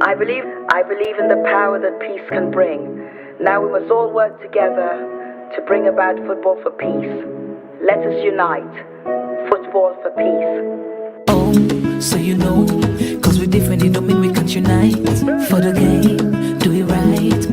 I believe in the power that peace can bring. Now we must all work together to bring about football for peace. Let us unite. Football for peace. Oh, so you know, cause we're different, it don't mean we can't unite. For the game, do it right.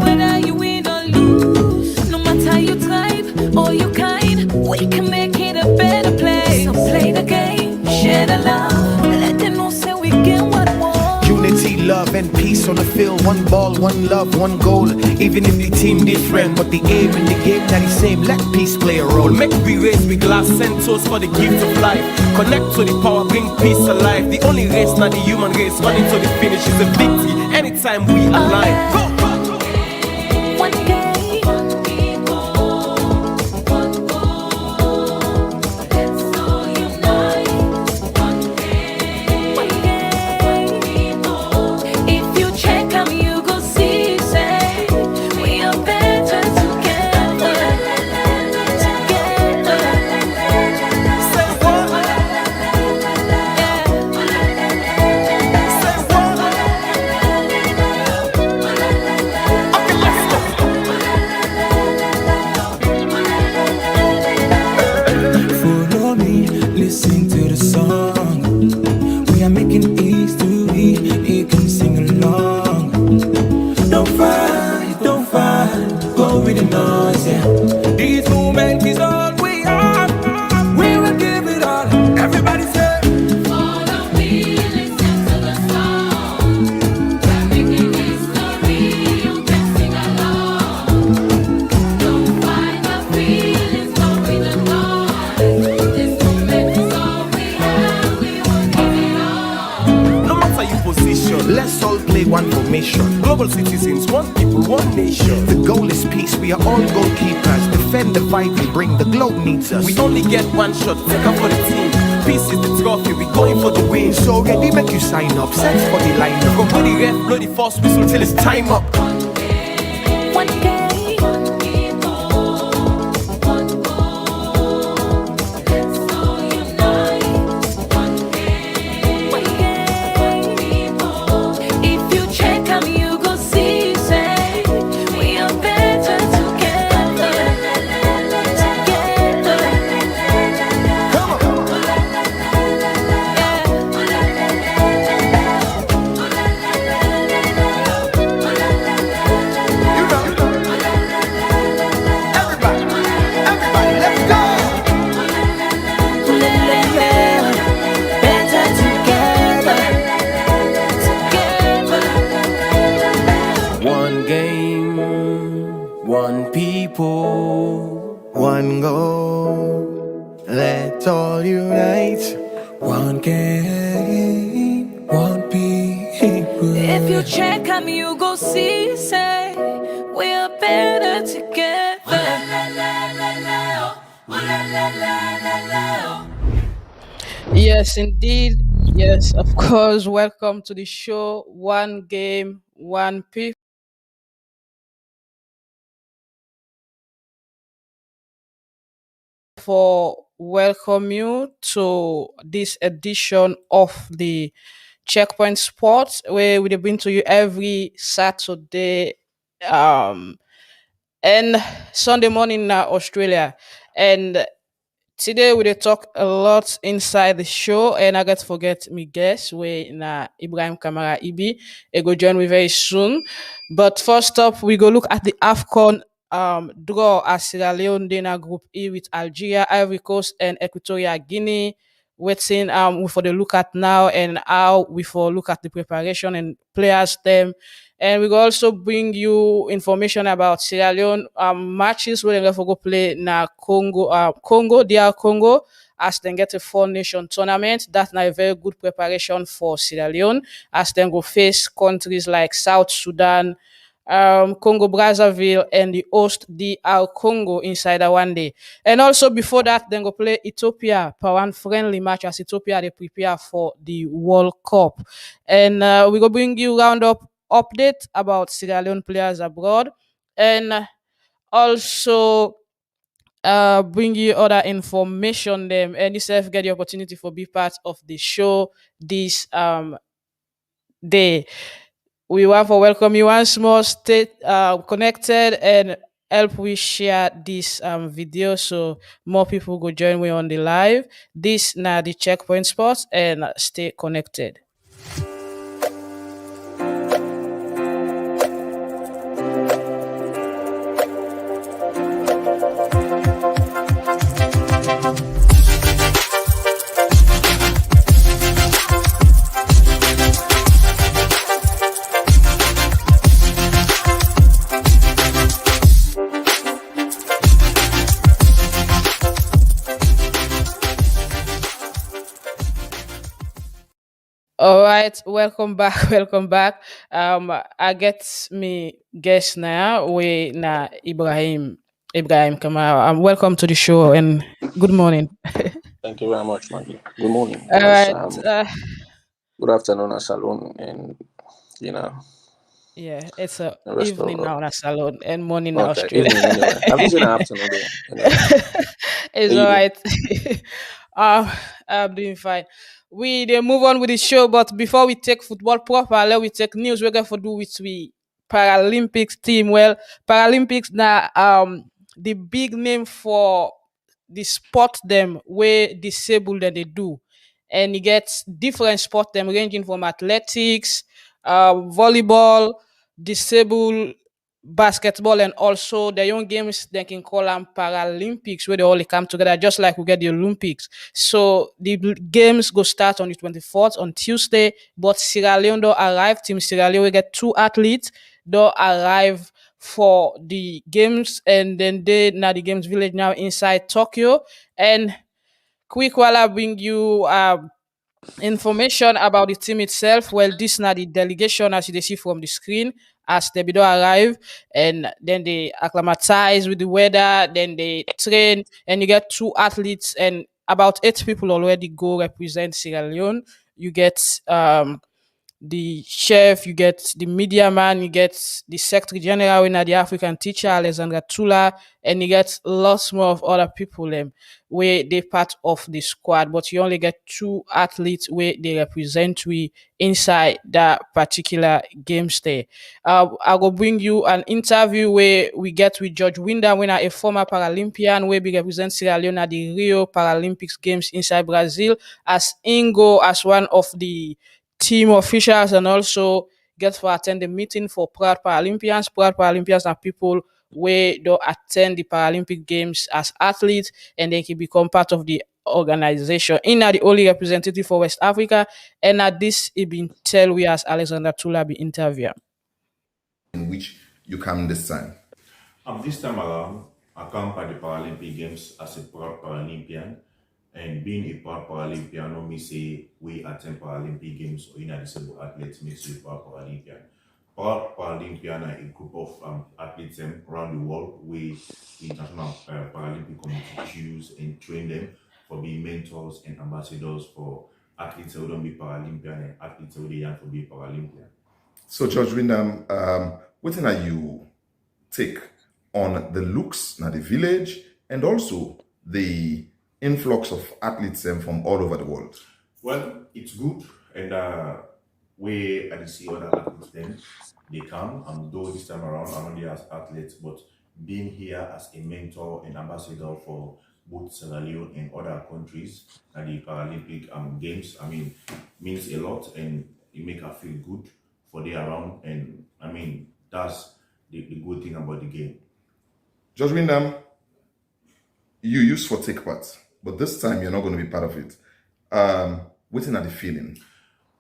Whether you win or lose, no matter your type or your kind, we can make it a better place. So play the game, share the love, let them know say we get what more. Unity, love and peace on the field. One ball, one love, one goal. Even if the team different, but the aim in the game that is same. Let peace play a role. Make we raise with glass and toast for the gift of life. Connect to the power, bring peace alive. The only race, not the human race. Running to the finish is a victory. Anytime we align. Go! One game. Listen to the song. We are making history. You can sing along. Don't fight. Go with the noise, yeah. This moment is all we are. We will give it all. Everybody say, follow me, listen to the song. We're making history. You can sing along. Don't fight the feelings, go with the noise. This moment is all we have. We will give it all. No matter your position, Let's all play one formation. global citizens, one people, one nation. The goal is peace. We are all goalkeepers. Defend the fight we bring. The globe needs us. We only get one shot, take up for the team. Peace is the trophy, we going for the win. So ready, make you sign up. Set for the lineup. Go for the ref, blow the first whistle till it's time up. One game. If you check them, you go see, say, we are better together. Everybody, let's go. Better together. One game, one people. One goal. Let's all unite. one game, one people. If you check them, you go see, say, we are better together. Yes, indeed. Yes, of course. Welcome to the show. One game, one people. For welcome you to this edition of the Checkpoint Sports, where we bring to you every Saturday and Sunday morning in Australia. And today we dey talk a lot inside the show, and I got to forget me guest we na Ibrahim Kamara Ibi. He go join me very soon. But first up, we go look at the AFCON draw as Sierra Leone dey na Group E with Algeria, Ivory Coast, and Equatorial Guinea. Waiting we for the look at now and how we for look at the preparation and players them. And we will also bring you information about Sierra Leone matches where they go play na Congo, DR Congo, as they get a four nation tournament. That's not a very good preparation for Sierra Leone as they go face countries like South Sudan, Congo Brazzaville, and the host DR Congo inside a one day. And also before that, then go play Ethiopia for one friendly match as Ethiopia they prepare for the World Cup. And we go bring you roundup update about Sierra Leone players abroad, and also bring you other information them, and yourself get the opportunity for be part of the show this day. We want to welcome you once more. Stay connected and help we share this video so more people go join me on the live. This now the checkpoint sports and stay connected. All right, welcome back, welcome back. I get me guest now. We na Ibrahim Kamara. Welcome to the show and good morning. Thank you very much, Maggie. Good morning, All as right, good afternoon, as Salon, and you know yeah, it's a the rest evening of. now in Salon and morning in Okay, Australia. evening anyway. Have you seen an afternoon though? Anyway, It's how all you doing? right. um, I'm doing fine. We then move on with the show, but before we take football proper, let we take news. We're going to do with we Paralympics team. Well, Paralympics now the big name for the sport them where disabled that they do, and you get different sport them ranging from athletics, volleyball, disabled basketball, and also the young games they can call them Paralympics where they all come together just like we get the Olympics. So the games go start on the 24th on Tuesday, but Sierra Leone do arrive. Team Sierra Leone we get two athletes do arrive for the games, and then they now the games village now inside Tokyo. And quick while I bring you information about the team itself. Well, this now the delegation as you they see from the screen as they do arrive, and then they acclimatize with the weather, then they train, and you get two athletes and about 8 people already go represent Sierra Leone. You get the chef, you get the media man, you get the secretary general in the African teacher, Alexandra Tula, and you get lots more of other people where they part of the squad, but you only get two athletes where they represent we inside that particular game stay. I will bring you an interview where we get with George Winda, winner a former Paralympian, where we represent Sierra Leone at the Rio Paralympics Games inside Brazil, as Ingo as one of the team officials, and also get to attend the meeting for proud Paralympians. Proud Paralympians are people where they attend the Paralympic Games as athletes and they can become part of the organization. In are the only representative for West Africa, and at this it been tell we as Alexander Tula be interview. In which you come this time? This time around, I come by the Paralympic Games as a proud Paralympian. And being a proud Paralympian, no me say we attend Paralympic Games or in a disabled athletes makes you a proud Paralympian. Proud Paralympian are a group of athletes around the world where the International Paralympic Committee choose and train them for being mentors and ambassadors for athletes who don't be Paralympian and athletes who they young for be Paralympian. So, George Windham, what thing are you take on the looks na the village and also the influx of athletes from all over the world? Well, it's good, and we I see other athletes then they come. Though this time around I'm only as athletes, but being here as a mentor and ambassador for both Sierra Leone and other countries at the Paralympic Games, I mean, means a lot, and it make her feel good for they around, and I mean that's the good thing about the game. George Windham, you used for take part, but this time you're not going to be part of it. What are the feeling?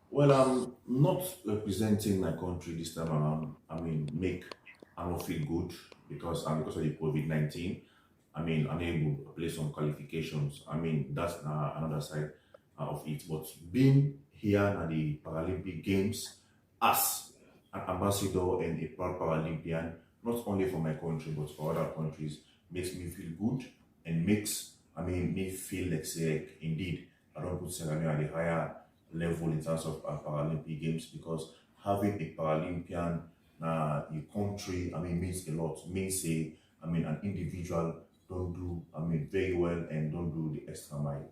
Well, I'm not representing my country this time around. I mean, I don't feel good because because of the COVID-19. I mean, unable to play some qualifications. I mean, that's another side of it. But being here at the Paralympic Games as an ambassador and a proud Paralympian, not only for my country but for other countries, makes me feel good and makes me feel like indeed I don't put Sierra Leone at a higher level in terms of Paralympic Games, because having a Paralympian your country means a lot. Means an individual don't do very well and don't do the extra mile.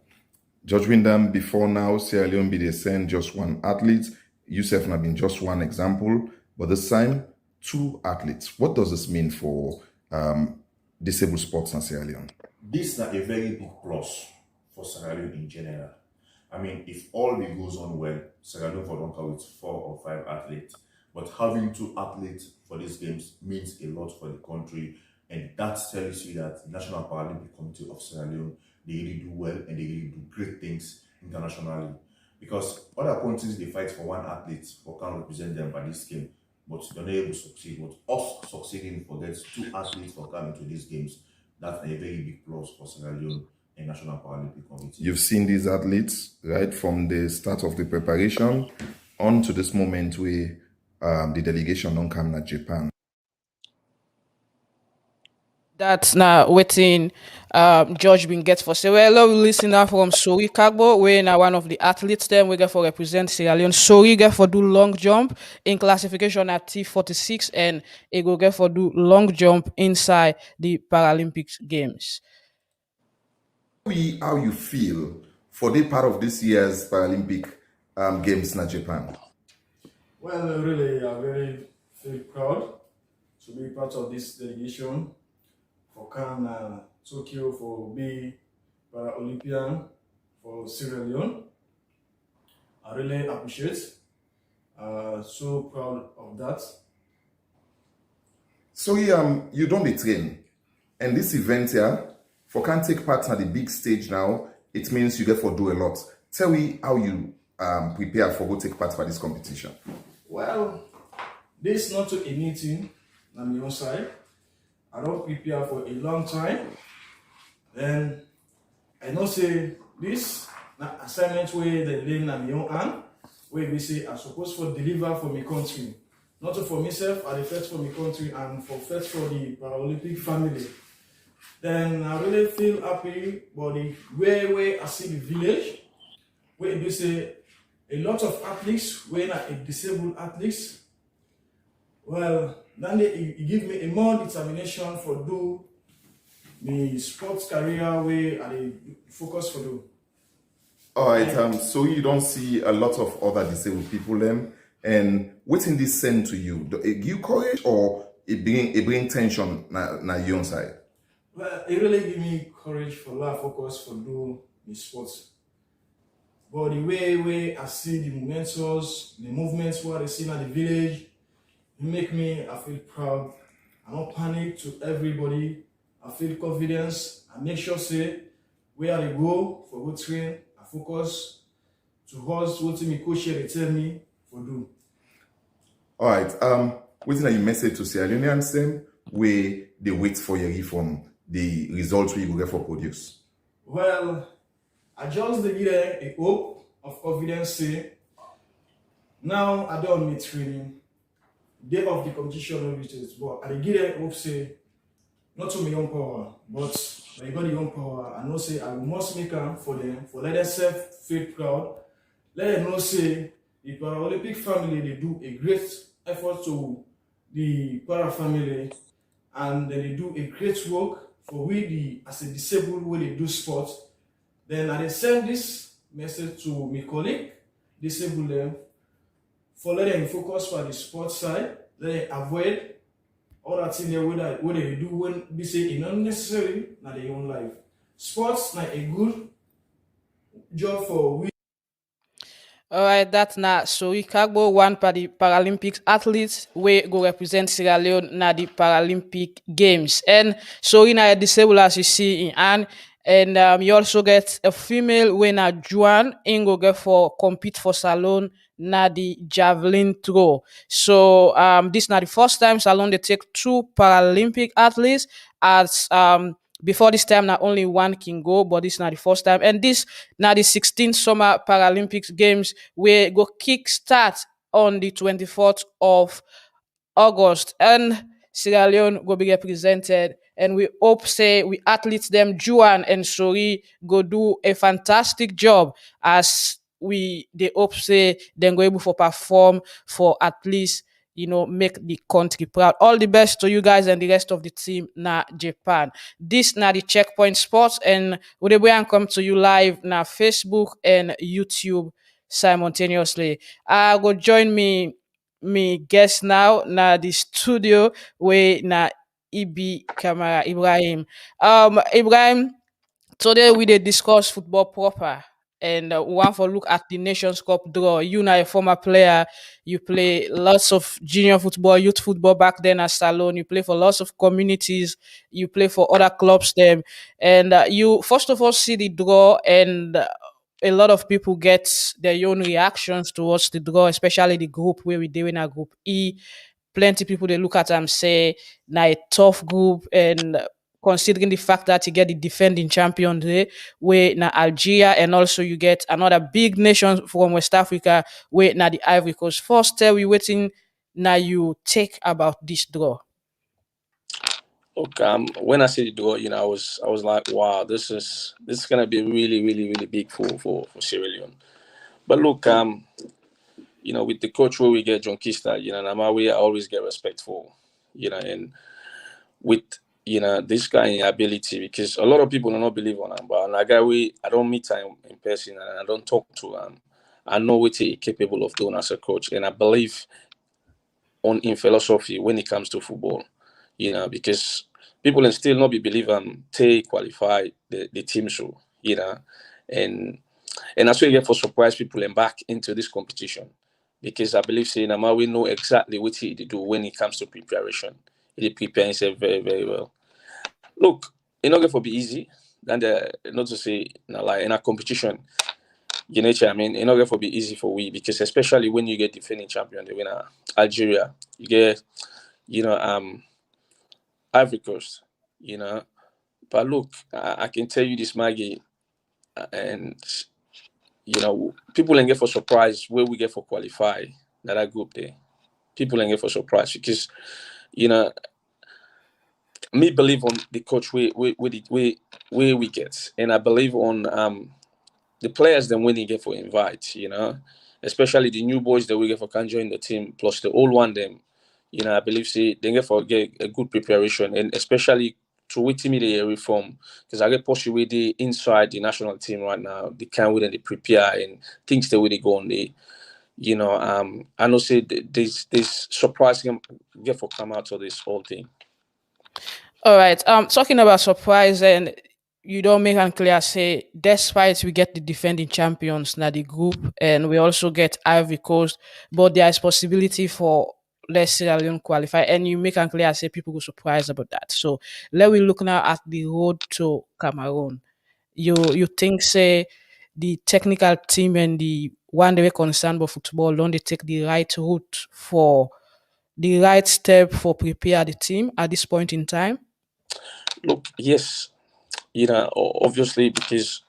George Windham, before now, Sierra Leone be they send just one athlete. Youssef have been just one example. but this time 2 athletes. What does this mean for disabled sports in Sierra Leone? This is a very big plus for Sierra Leone in general. I mean, if all the goes on well, Sierra Leone for don't with 4 or 5 athletes, but having 2 athletes for these games means a lot for the country, and that tells you that the National Paralympic Committee of Sierra Leone, they really do well and they really do great things internationally. Because other countries they fight for 1 athlete who can represent them by this game, but they're not able to succeed. But us succeeding for get 2 athletes for coming to these games, that's a very big plus for Sierra Leone and National Paralympic Committee. You've seen these athletes, right, from the start of the preparation on to this moment where the delegation don't come to Japan. That's now waiting George been get for say well love listener from Sori Kagbo we now one of the athletes them we get for represent Sierra Leone. Sori get for do long jump in classification at T46 and he go get for do long jump inside the Paralympic Games. How you feel for the part of this year's Paralympic Games in Japan? Well, really, I very feel proud to be part of this delegation for Tokyo for be Paralympian for Sierra Leone. I really appreciate. So proud of that. So you don't be trained, and this event here for can take part at the big stage now. It means you get for do a lot. Tell me how you prepare for go take part for this competition. Well, this not a meeting on my own side. I don't prepare for a long time. Then I know say this assignment where they lay on my own hand, where we say I'm supposed to deliver for my country. Not for myself, I first for my country and first for the Paralympic family. Then I really feel happy about the way I see the village, where we say a lot of athletes, when are disabled athletes. Well, then it give me a more determination for do the sports career where I focus for do. All right. So you don't see a lot of other disabled people and what's in this send to you? It give you courage or it bring tension na your own side? Well, it really give me courage for life focus for do the sports. But the way I see the momentous, the movements what I see in the village, it make me, I feel proud. I don't panic to everybody. I feel confidence. I make sure say where I go for good train. I focus to us what my coach here they tell me for do. All right. What's your message to Sierra Leoneans them where they wait for your reform, the results we will get for produce? Well, I just give them a hope of confidence say now I don't need training. Day of the competition which is but I give them hope say not to my own power, but when I got the own power, I know say I must make them for them, for let themselves feel proud. Let them know say the Paralympic family they do a great effort to the para family and they do a great work for we the as a disabled way they do sport. Then I send this message to my colleague, disable them, for let them focus for the sports side, let them avoid all that thing there what they do when they say it's not necessary in their own life. Sports not a good job for we. All right, that's now so Kagbo one for the Paralympics athletes we go represent Sierra Leone na the Paralympic Games. And so in a disabled as you see in Anne. And you also get a female winner, Juan, in go get for compete for Salon na the javelin throw. So this not the first time Salon they take 2 Paralympic athletes as before this time not only one can go, but this not the first time. And this now the 16th Summer Paralympics Games we go kick start on the 24th of August and Sierra Leone go be represented and we hope say we athletes them Juan and Sori go do a fantastic job as we they hope say then go able for perform for at least make the country proud. All the best to you guys and the rest of the team na Japan. This na the Checkpoint Sports and we will come to you live na Facebook and YouTube simultaneously. Go join me me guest now na the studio where na Kamara Ibrahim. Ibrahim, today we dey discuss football proper, and we want for look at the Nations Cup draw. You now a former player, you play lots of junior football, youth football back then at Salone. You play for lots of communities. You play for other clubs them, and you first of all see the draw, and a lot of people get their own reactions towards the draw, especially the group where we doing a group E. Plenty people they look at and say, "Na a tough group," and considering the fact that you get the defending champion there, where na Algeria, and also you get another big nation from West Africa, where na the Ivory Coast. First, tell we waiting now you take about this draw. Look, when I say the draw, I was like, wow, this is gonna be really, really, really big for Sierra Leone. But look, with the coach where we get John Kista, Namawi, I always get respect for, and with this guy in ability, because a lot of people do not believe on him, but like I don't meet him in person and I don't talk to him. I know what he's capable of doing as a coach, and I believe on in philosophy when it comes to football, because people can still not be believe take qualify the team show, and that's why you get for surprise people and back into this competition, because I believe saying we know exactly what he do when it comes to preparation. He prepare himself very, very well. Look, it's not going to be easy. And not to say in a competition, it's not going to be easy for we, because especially when you get defending champion, the winner Algeria, you get Ivory Coast, But look, I can tell you this, Maggie, and people ain't get for surprise where we get for qualify that group there. People ain't get for surprise because me believe on the coach where we get, and I believe on the players then when they get for invite, especially the new boys that we get for can join the team, plus the old one them, I believe say they get for get a good preparation, and especially to wait me the reform, because I get push away the inside the national team right now, they can't wait and they prepare and things the way they go on the I know say this surprise get for come out of this whole thing. All right. Talking about surprise, and you don't make it clear. Say, despite we get the defending champions now the group, and we also get Ivory Coast, but there is possibility for let's Sierra Leone qualify, and you make it clear. Say people go surprised about that. So let we look now at the road to Cameroon. You think say the technical team and the one they were concerned about football don't they take the right route for the right step for prepare the team at this point in time? Look, yes, obviously because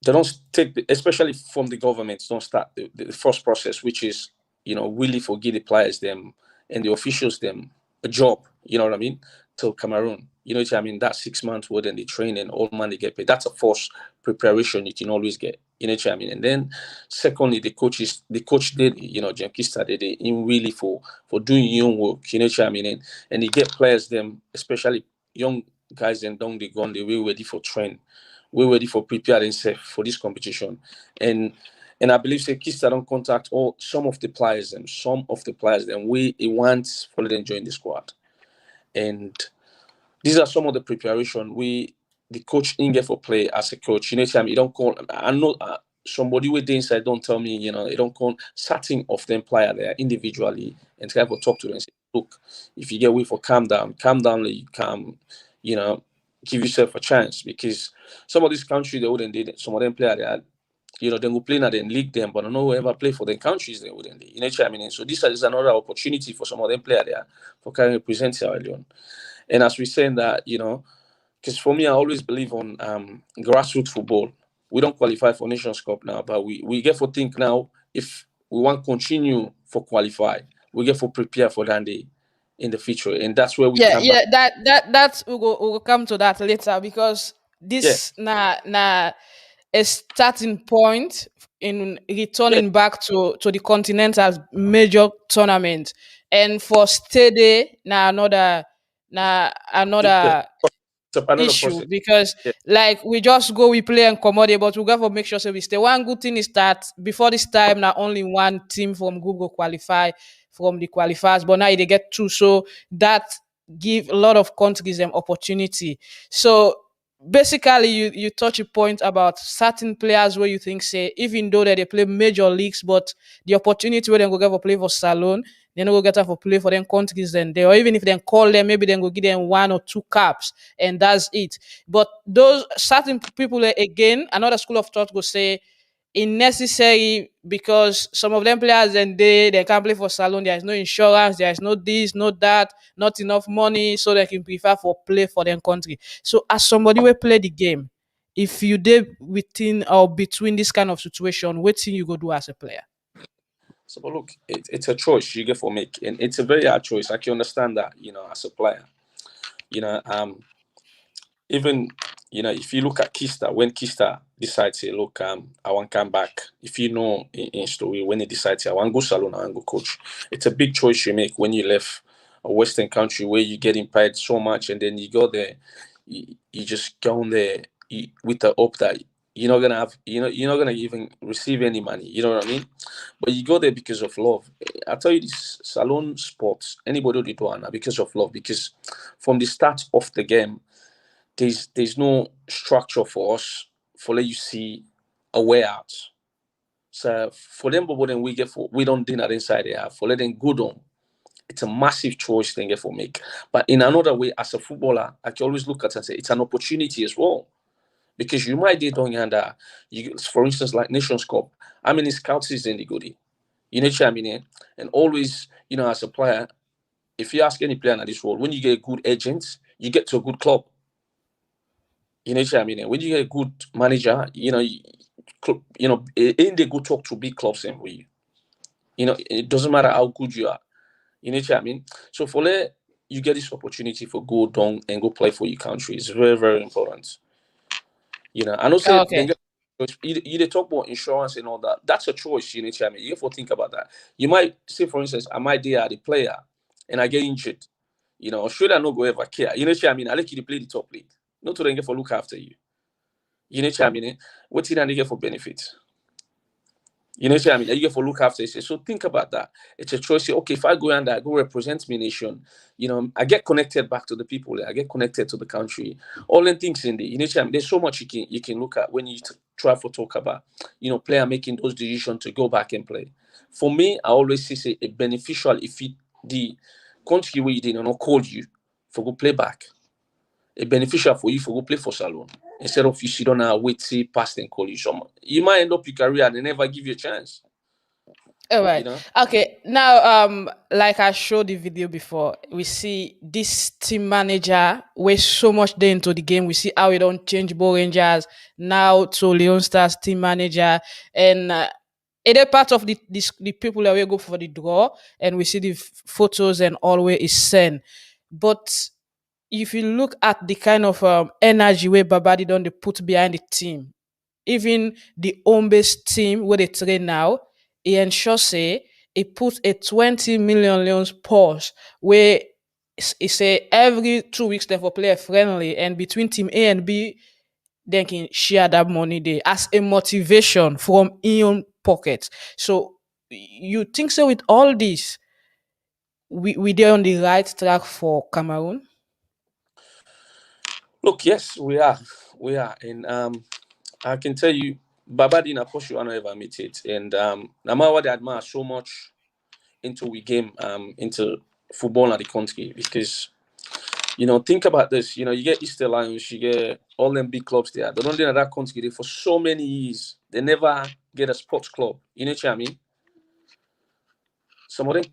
they don't take, especially from the government, don't start the first process, which is, really forgive the players them and the officials them a job, you know what I mean, till Cameroon. You know what I mean? That 6 months where then they train and all money get paid. That's a forced preparation you can always get. You know what I mean? And then secondly, the coach did, Jenkista did it in really for doing young work, you know what I mean? And they get players them, especially young guys and down the gun, they were ready for train. We're ready for prepare themselves for this competition. And I believe say Kista don't contact some of the players and we want for them join the squad. And these are some of the preparation the coach in get for play as a coach. You know what I mean? You don't call I know somebody with the inside don't tell me, you don't call certain of them player there individually and try to talk to them and say, look, if you get away for calm down, like you calm, give yourself a chance, because some of these countries they wouldn't do some of them player there, they will play now then league them, but I don't know whoever play for the countries they wouldn't do. You know what I mean? And so this is another opportunity for some of them player there for kind of represent Sierra Leone. And as we saying that, because for me I always believe on grassroots football. We don't qualify for Nations Cup now, but we get for think now if we want to continue for qualify, we get for prepare for that day in the future, and that's where we Yeah, come back. that we'll come to that later, because Yeah, this na a starting point in yeah, returning back to the continental major tournament, and for steady na yeah. another another issue process. because Yeah. like we just go, we play and commodity, but we got to make sure so we stay. One good thing is that before this time, not only one team from Google qualify from the qualifiers, but now they get two. So that give a lot of countries them opportunity. So basically you touch a point about certain players where you think say even though that they play major leagues, but the opportunity where they go get for play for Salon, they no go get for play for them countries then they, or even if they call them, maybe they go give them 1 or 2 caps and that's it. But those certain people again, another school of thought go say it necessary because some of them players and they can't play for Salon. There is no insurance, there is no this, no that, not enough money, so they can prefer for play for their country. So as somebody will play the game, if you did within or between this kind of situation, what thing you go do as a player? So, but look, it's a choice you get for make, and it's a very hard choice. I can understand that, as a player, you know, even if you look at Kista, when Kista decides, say, look, I want to come back. If you know in story when he decides, I want to go salon, I want to go coach. It's a big choice you make when you left a Western country where you get paid so much, and then you go there, you just go on there with the hope that you're not gonna have, you're not gonna even receive any money. You know what I mean? But you go there because of love. I tell you, this salon sports, anybody who do it because of love. Because from the start of the game, there's no structure for us for let you see a way out. So for them, but then we don't dinner inside there. For let them go down, it's a massive choice they get for make. But in another way, as a footballer, I can always look at it and say it's an opportunity as well. Because you might do under you, for instance, like Nations Cup. How many scouts is in the goodie? You know what I mean? And always, as a player, if you ask any player in this world, when you get good agents, you get to a good club. You know what I mean? When you get a good manager, ain't they go talk to big clubs and we, it doesn't matter how good you are. You know what I mean? So for that, you get this opportunity for go down and go play for your country. It's very, very important. I know say Okay. you talk about insurance and all that. That's a choice, you know what I mean? You have to think about that. You might say, for instance, I might be the player and I get injured. Australia no go ever care. You know what I mean? I like you to play the top league. Not to then get for look after you. You know what I mean? What did I get for benefits? You know what I mean? You get for look after. So think about that. It's a choice. Okay, if I go and I go represent my nation, I get connected back to the people. I get connected to the country. All the things in there. You know what I mean? There's so much you can look at when you try to talk about, player making those decisions to go back and play. For me, I always say a beneficial if the country where you didn't call you for go play back. A beneficial for you for go play for Salon instead of you sit down and wait, see, pass and call you. So you might end up your career and they never give you a chance. All right. Okay. Now, like I showed the video before, we see this team manager way so much day into the game. We see how he don't change Bo Rangers now to Leone Stars team manager, and it is part of the people that will go for the draw, and we see the photos and always is sent. But if you look at the kind of energy where Babadi don't they put behind the team, even the home-based team where they train now, he ensures say he put a 20 million leons pause where he say every 2 weeks they for play friendly and between team A and B they can share that money there as a motivation from in own pocket. So you think so with all this, we they on the right track for Cameroon? Look, yes, we are. We are. And I can tell you, Babadi na push you ever meet it. And no matter what I admire so much into we game, into football in the country because think about this. You get Easter Lions, you get all them big clubs there. They don't do that country there for so many years. They never get a sports club. You know what I mean? Some of them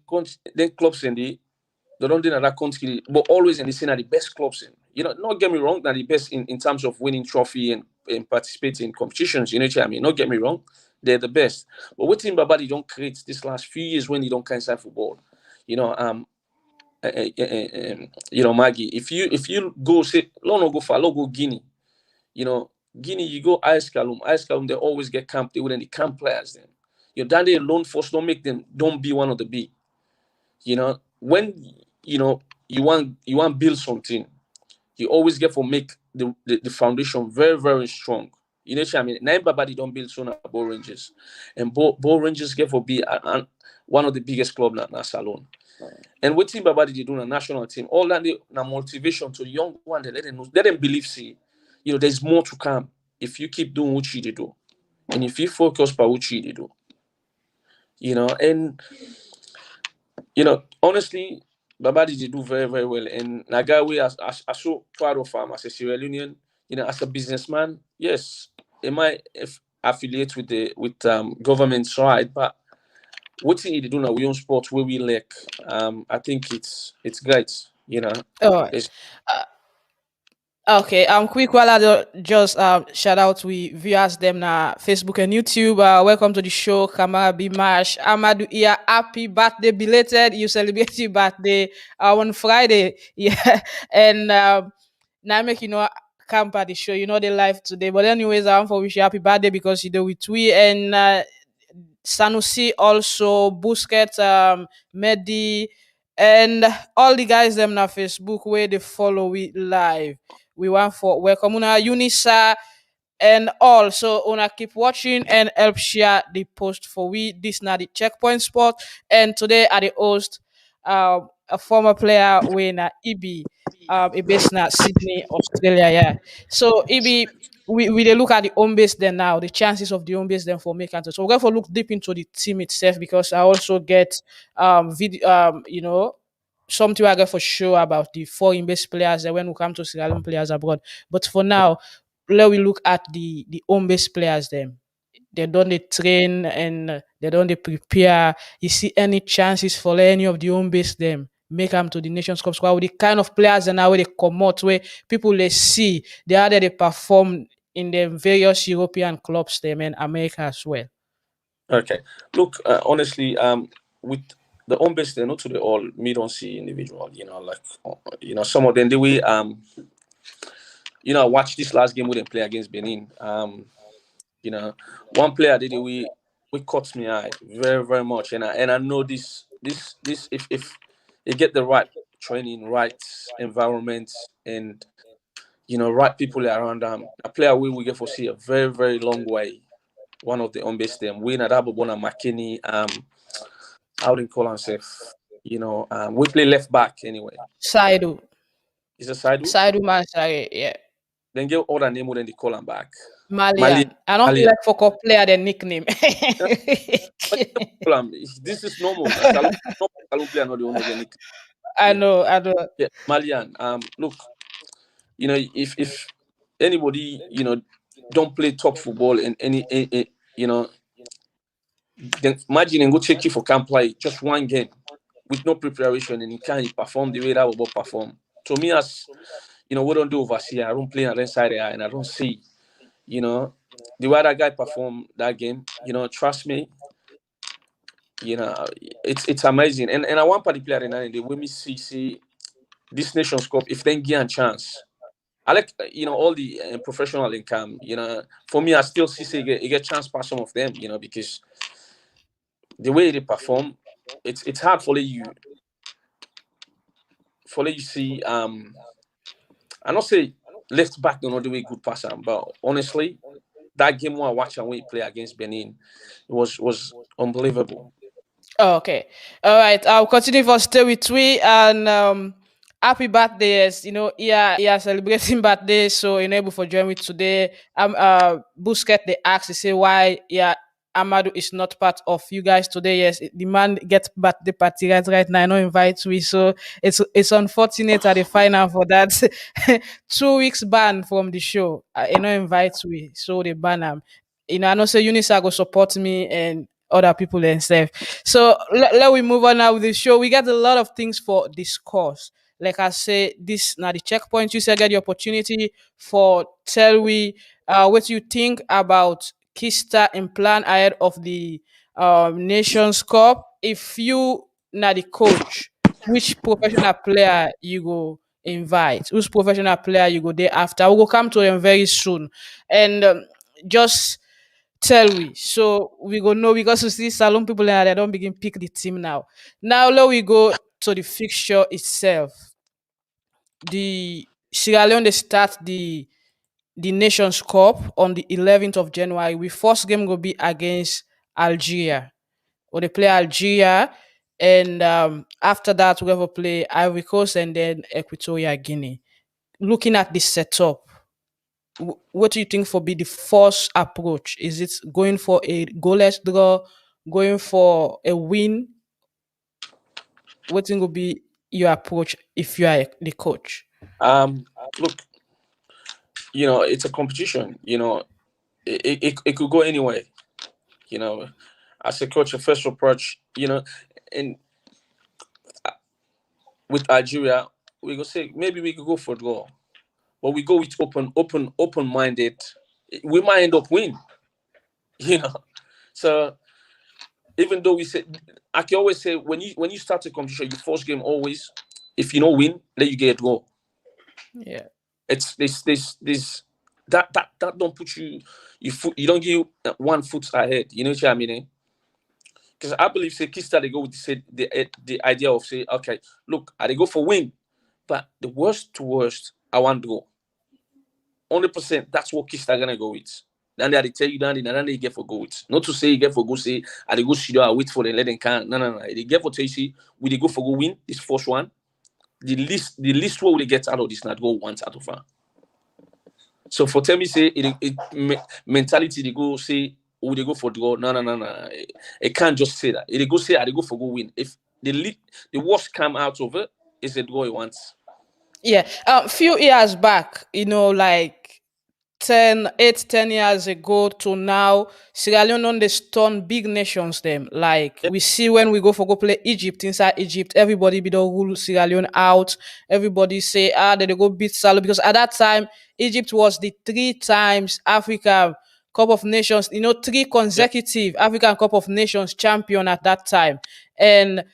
clubs in they don't do that country, but always in the scene are the best clubs in. Not get me wrong, they're the best in terms of winning trophy and participating in competitions. You know what I mean? Not get me wrong, they're the best. But what team Babadi don't create this last few years when you don't cancel football, Maggie, if you go say no go far, go Guinea, Guinea you go Ice Calum, they always get camp. They wouldn't the camp players then. Down there alone force don't be one of the big. When you want build something, You always get for make the foundation very, very strong. You know what I mean? Nine Babadi don't build soon at Ball Rangers. And Ball Rangers get for be one of the biggest club na Salon. And what team Babadi they do na national team, all that na motivation to the young one, they let them know, let them believe, see, there's more to come if you keep doing what you do. And if you focus on what you do. And honestly, Babadi they do very, very well. And Nagawe, I so proud of him as a Sierra Leonean, as a businessman. Yes, it might affiliate with the government side, but what he do now, we own sports where we like. I think it's great. Oh, It's okay. Quick while I just shout out to we viewers them na Facebook and YouTube. Welcome to the show, Kamara Bimash. Amadu Aaih, happy birthday belated. You celebrate your birthday on Friday. Yeah. And now make camp at the show. The live today. But anyways, I want for wish you happy birthday because you do with we and Sanusi also Busquets, Medi, and all the guys them na Facebook where they follow we live. We want for welcome una Unisa and all. So una keep watching and help share the post for we. This now the checkpoint spot. And today are the host, a former player when Ibi, a based na Sydney, Australia. Yeah. So Ibi, we dey look at the home base then now, the chances of the home base then for making it. So we're going to look deep into the team itself because I also get video something I get for sure about the foreign based players when we come to Sierra Leone players abroad. But for now, let we look at the home based players them. They don't they train and they don't they prepare. You see any chances for any of the home base them make them to the Nations Cup squad with the kind of players and how they come out where people they see they are there they perform in the various European clubs them and America as well. okay. Look, honestly, with the home base, they're not to the all. Me don't see individual. Some of them the way I watched this last game with them play against Benin. One player did we caught me eye very, very much, and I know this if you get the right training, right environment, and right people around them, a player we get for see a very, very long way. One of the on base them, we not have Bona McKinney, how do you call himself? We play left back anyway. Saidu. Is a side? Saidu Masari, yeah. Then get other name when they call him back. Malian. I don't feel Malian. like for player their nickname. This is normal. Salon player not the owner of the nickname. I know. Yeah, Malian. Look, if anybody, don't play top football in any then imagine and go check you for camp play just one game with no preparation and you can't perform the way that will perform. To me, as we don't do overseas. I don't play on the side there and I don't see, the way that guy performed that game. Trust me, it's amazing. And I want particular in the when we see this Nations Cup, if they get a chance. I like all the professional income. For me, I still see you get chance for some of them. Because the way they perform, it's hard for you see. I not say left back don't know the way good passer, but honestly, that game when I watch and we play against Benin, it was unbelievable. Oh, okay. All right. I'll continue for stay with we and happy birthday. Yes, yeah, celebrating birthday. So enable for joining with today. Busquets they asked to say why Amadu is not part of you guys today. Yes, the man gets birthday party right now. I know invites we, so it's unfortunate at the final for that. 2 weeks ban from the show. I know invites we, so they ban him. I know say Unisa go support me and other people and stuff. So let we move on now with the show. We got a lot of things for discuss. Like I say, this now the checkpoint. You say get the opportunity for tell we what you think about Kista and plan ahead of the Nations Cup. If you now the coach, which professional player you go invite? Whose professional player you go there after? We will come to them very soon. And just tell we. So we go know because we see Salon people and they don't begin pick the team now. Now let we go to the fixture itself. The Sierra Leone they start the Nations Cup on the 11th of January. We first game will be against Algeria. Or they play Algeria, and after that we will play Ivory Coast and then Equatorial Guinea. Looking at this setup, what do you think for be the first approach? Is it going for a goalless draw, going for a win? What think will be your approach if you are the coach? Look, it's a competition. It could go anywhere. As a coach, a first approach, and with Algeria, we go say maybe we could go for draw, but we go with open-minded. We might end up win. So even though we say, I can always say when you start a competition, your first game always, if you don't win, then you get a draw. Yeah. It's this that don't put you don't give one foot ahead. You know what I mean? Because I believe say Kista they go with the idea of say, okay, look, I they go for win, but the worst to worst, I want to go 100%. That's what Kista gonna go with. Then they tell you that, and then they get for go with. Not to say you get for go say I they go sit down, I wait for them, let them can. No. They get for tell you see, we they go for go win this first one. The least what they get out of this not go once out of one. So for tell me say mentality they go say oh they go for draw. No. It can't just say that. They go say they go for go win. If the worst come out of it is a draw once. Yeah. Few years back, like 10 years ago to now, Sierra Leone on the stun big nations them. Like we see when we go play Egypt inside Egypt, everybody be the rule Sierra Leone out. Everybody say they go beat Salo because at that time Egypt was the 3 times Africa Cup of Nations, 3 consecutive African Cup of Nations champion at that time. And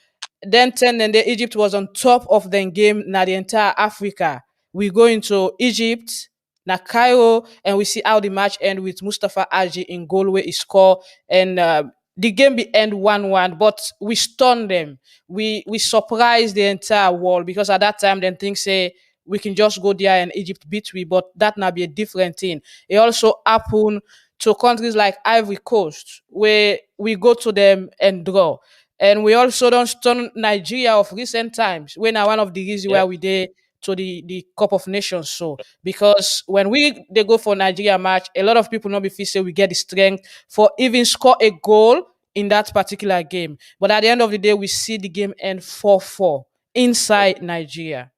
then 10 and the Egypt was on top of the game now the entire Africa. We go into Egypt, now Cairo, and we see how the match end with Mustafa Aji in goal where he score and the game be end 1-1, but we stun them. We surprise the entire world because at that time then things say we can just go there and Egypt beat we, but that now be a different thing. It also happen to countries like Ivory Coast where we go to them and draw. And we also don't stun Nigeria of recent times. We're now one of the reasons why we did to the Cup of Nations. So because when they go for Nigeria match, a lot of people not be feel say we get the strength for even score a goal in that particular game. But at the end of the day, we see the game end 4-4 inside Nigeria.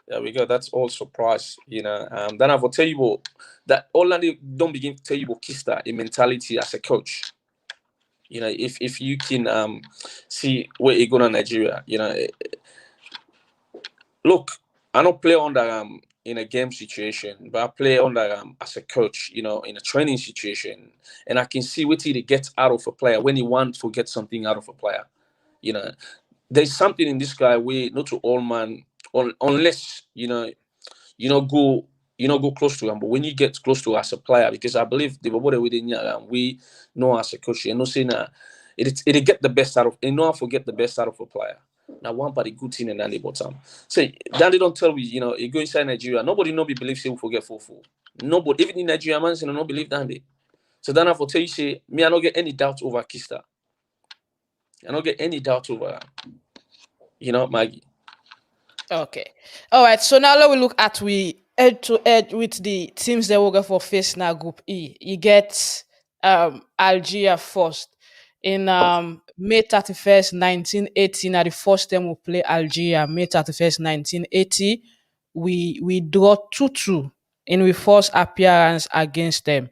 There we go. That's all surprise. Then I will tell you what, that Orlando don't begin to tell you what Kista a mentality as a coach. If you can see where you go to Nigeria, look, I don't play under in a game situation, but I play under as a coach, in a training situation, and I can see what he gets out of a player when he wants to get something out of a player. There's something in this guy where not to all man, unless go close to him. But when you get close to as a player, because I believe the body within we know as a coach, saying it get the best out of, know how to get the best out of a player. Now one but the good thing and Danny bottom. Say Danny don't tell me, you go inside Nigeria, nobody believes he will forget 4-4. Nobody, even in Nigeria, man, say no believe Danny. So then I have to tell you, say, me, I don't get any doubt over Kista. I don't get any doubt over Maggie. Okay. All right. So now let we look at we head to head with the teams that will go for face now Group E. You get Algeria first in May 31st, 1980. Now the first time we play Algeria, May 31st, 1980. We draw 2-2 in we first appearance against them.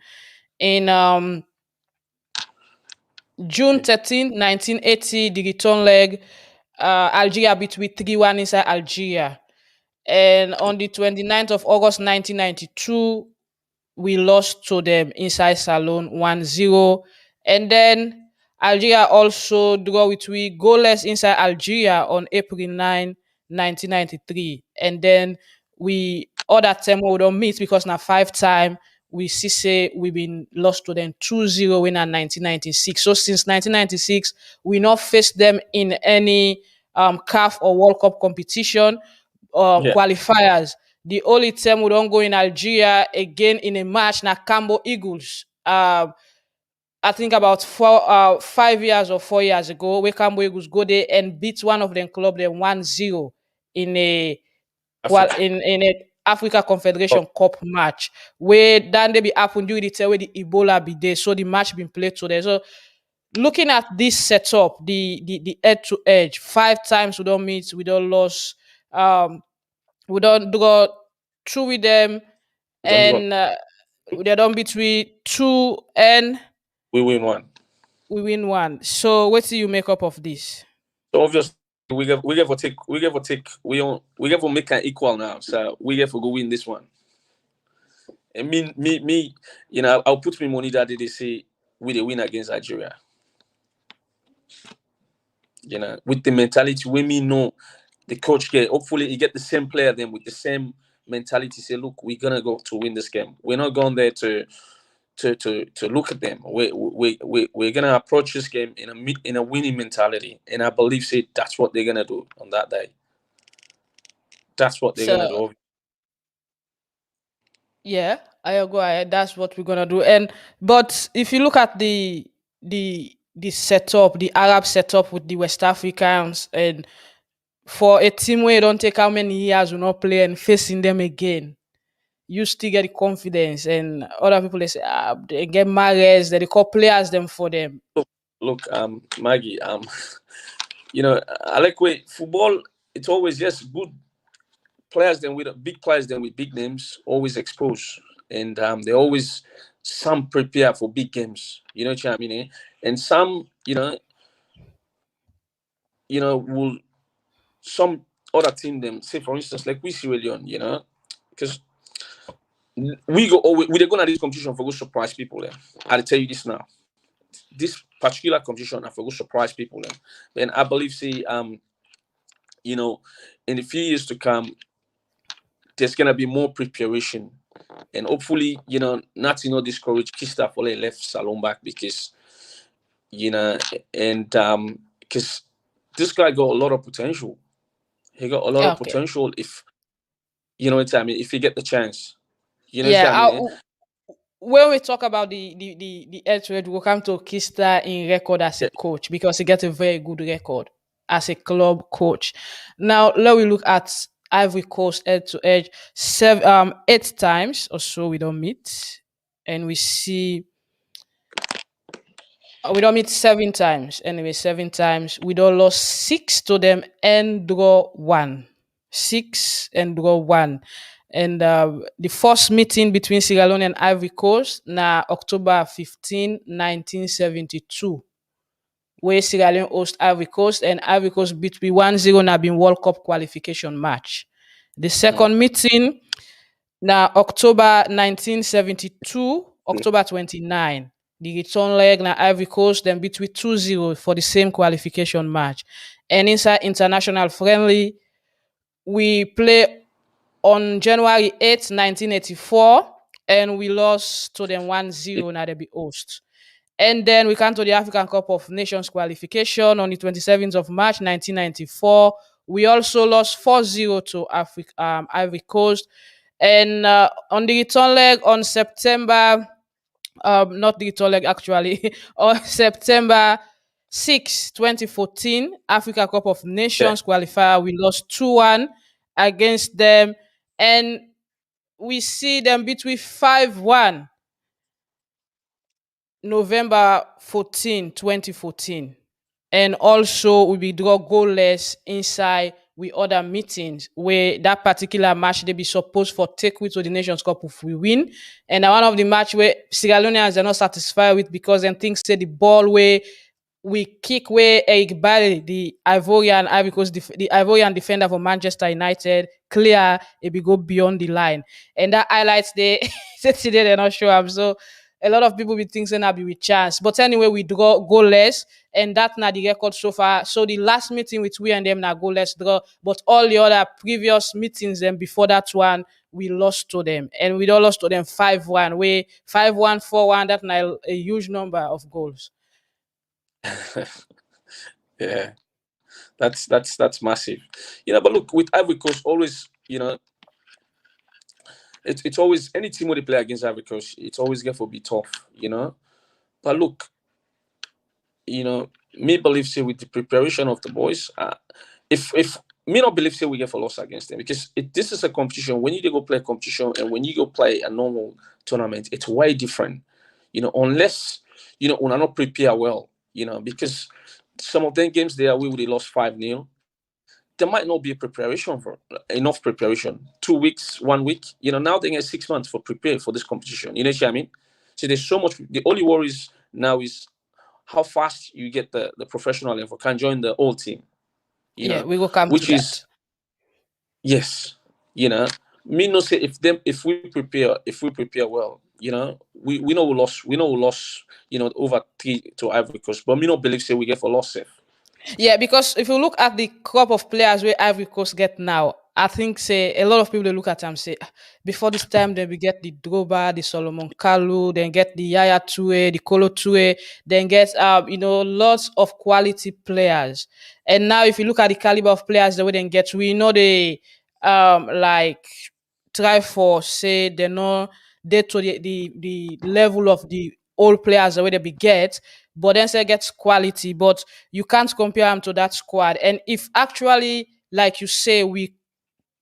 In June 13, 1980, the return leg, Algeria beat with 3-1 inside Algeria. And on the 29th of August 1992, we lost to them inside Salon 1-0. And then Algeria also draw with we goalless inside Algeria on April 9, 1993. And then we other time we don't meet because now 5 time we see say we've been lost to them 2-0 in 1996. So since 1996, we not faced them in any CAF or World Cup competition. Qualifiers. The only time we don't go in Algeria again in a match na Cambo Eagles. I think about 5 years or 4 years ago, we Cambo Eagles go there and beat one of them club them 1-0 in a Africa. in a Africa Confederation Cup match where then they be happen during the time where the Ebola be there, so the match been played today. So looking at this setup, the edge to edge, 5 times we don't meet, we don't lose, we don't go through with them, We don't draw. and they don't beat we 2 and We win 1. we win 1. So what do you make up of this? So obviously we get for take we get for make an equal now. So we get for go win this one. And me, I'll put my money that they say we the win against Algeria. With the mentality when me know the coach get, hopefully he get the same player then with the same mentality. Say, look, we're gonna go to win this game. We're not going there to look at them. We're gonna approach this game in a winning mentality, and I believe that's what they're gonna do on that day. That's what they're gonna do. Yeah, I agree. That's what we're gonna do. But if you look at the setup, the Arab setup with the West Africans, and for a team where you don't take how many years we not play and facing them again, you still get the confidence. And other people they say they get married, they call players them for them. Look, Maggie, I like way football. It's always good players then with big players then with big names always exposed, and they always some prepare for big games. You know what I mean? And some, will some other team them say for instance like we Sierra Leone, because they're gonna this competition for go surprise people. I'll tell you this now. This particular competition I for go surprise people. Then I believe in a few years to come, there's gonna be more preparation, and hopefully, not discourage Kista for left Salon back because and because this guy got a lot of potential. He got a lot of potential if what I mean, if you get the chance. What I mean? When we talk about the Earthward, we'll come to Kista in record as a coach because he gets a very good record as a club coach. Now let we look at Ivory Coast edge to edge 8 times or so we don't meet, and we see we don't meet 7 times. Anyway, 7 times we don't lost 6 to them and draw 1. 6 and draw 1. And the first meeting between Sierra Leone and Ivory Coast na October 15, 1972. Where Sierra Leone host Ivory Coast and Ivory Coast beat me 1-0 na been World Cup qualification match. The second meeting na October 1972, October 29. The return leg na Ivory Coast then beat with 2-0 for the same qualification match. And inside international friendly, we play on January 8th, 1984, and we lost to them 1-0 na they be host. And then we come to the African Cup of Nations qualification on the 27th of March, 1994. We also lost 4-0 to Ivory Coast. And on the return leg on September, not the return leg actually, on September 6, 2014, Africa Cup of Nations qualifier, we lost 2-1 against them. And we see them beat with 5-1 November 14, 2014. And also we be draw goalless inside with other meetings where that particular match they be supposed for take with to the Nations Cup if we win. And one of the match where Sierra Leoneans are not satisfied with because them things say the ball where we kick where Eric Bailly, the Ivorian Ivory Coast, the Ivorian defender for Manchester United, clear it be go beyond the line. And that highlights they today they're not sure. So a lot of people be thinking I'll be with chance. But anyway, we draw goalless, and that's not the record so far. So the last meeting with we and them now goalless draw, but all the other previous meetings then before that one, we lost to them. And we don't lost to them 5-1. We 5-1, 4-1, that's not a huge number of goals. Yeah. That's massive. But look, with Ivory Coast, always, it's always any team where they play against Ivory Coast, it's always going to be tough, you know. But look, you know, me believe say with the preparation of the boys, if me not believe say we get for loss against them because this is a competition. When you go play a competition and when you go play a normal tournament, it's way different, you know. Unless you know when I not prepare well, you know, because some of them games there we would have lost 5-0. There might not be a preparation for enough preparation. 2 weeks, 1 week, you know. Now they get 6 months for prepare for this competition. You know what I mean? So there's so much. The only worries now is how fast you get the professional level can join the old team, you Yeah, know, we will come to which that. is yes, you know. Me no say if we prepare well, you know, we know we lost, you know, over 3 to Ivory Coast, but me no believe say we get for loss safe. Yeah, because if you look at the crop of players where Ivory Coast get now, I think say a lot of people they look at them say "Ah, before this time then we get the Droba, the Solomon Kalu, then get the Yaya Toure, the Kolo Toure, then get lots of quality players. And now if you look at the caliber of players the way they get, we know they like try for say they're not they to the level of the old players the way they be get, but then say gets quality, but you can't compare them to that squad. And if actually, like you say, we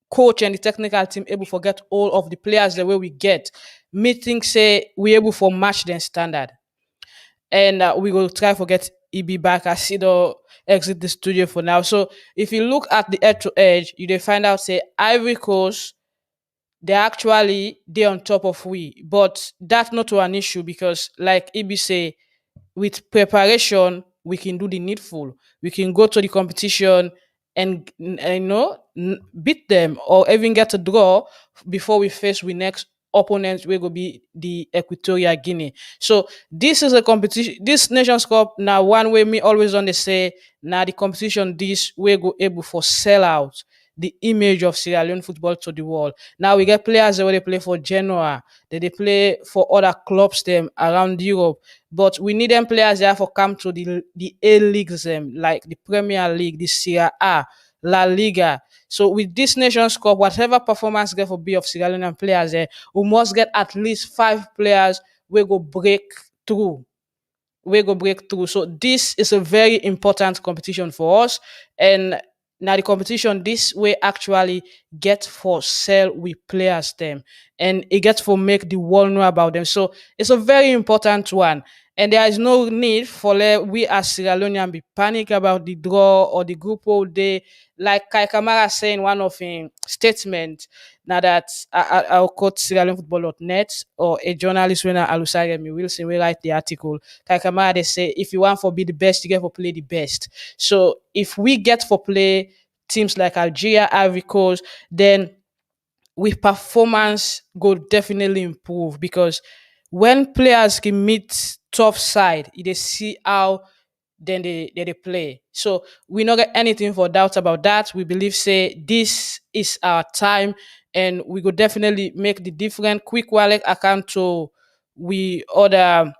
coach and the technical team able to get all of the players the way we get, me think say we able for match them standard. And we will try to get EB back as he do exit the studio for now. So if you look at the edge to edge, you they find out say Ivory Coast they on top of we, but that's not an issue because like EB say with preparation, we can do the needful. We can go to the competition and beat them or even get a draw before we face we next opponent will go be the Equatorial Guinea. So this is a competition. This Nations Cup now one way me always on the say now the competition this we go able for sell out the image of Sierra Leone football to the world. Now we get players that they play for Genoa, they play for other clubs them around Europe. But we need them players there for come to the A leagues them like the Premier League, the Serie A, La Liga. So with this Nations Cup, whatever performance get for be of Sierra Leonean players there, we must get at least 5 players we go break through. We go break through. So this is a very important competition for us. And now the competition this way actually get for sell with players them and it gets for make the world know about them. So it's a very important one. And there is no need for we as Sierra Leonean be panic about the draw or the group all day. Like Kai Kamara saying one of his statement now that I'll quote Sierra Leone Football.net or a journalist when Alusaremi Wilson will write the article. Kai Kamara they say if you want for be the best, you get for play the best. So if we get for play teams like Algeria, Ivory Coast, then with performance go definitely improve because when players can meet tough side, they see how then they play. So we not get anything for doubt about that. We believe say this is our time and we go definitely make the different quick wallet account to we other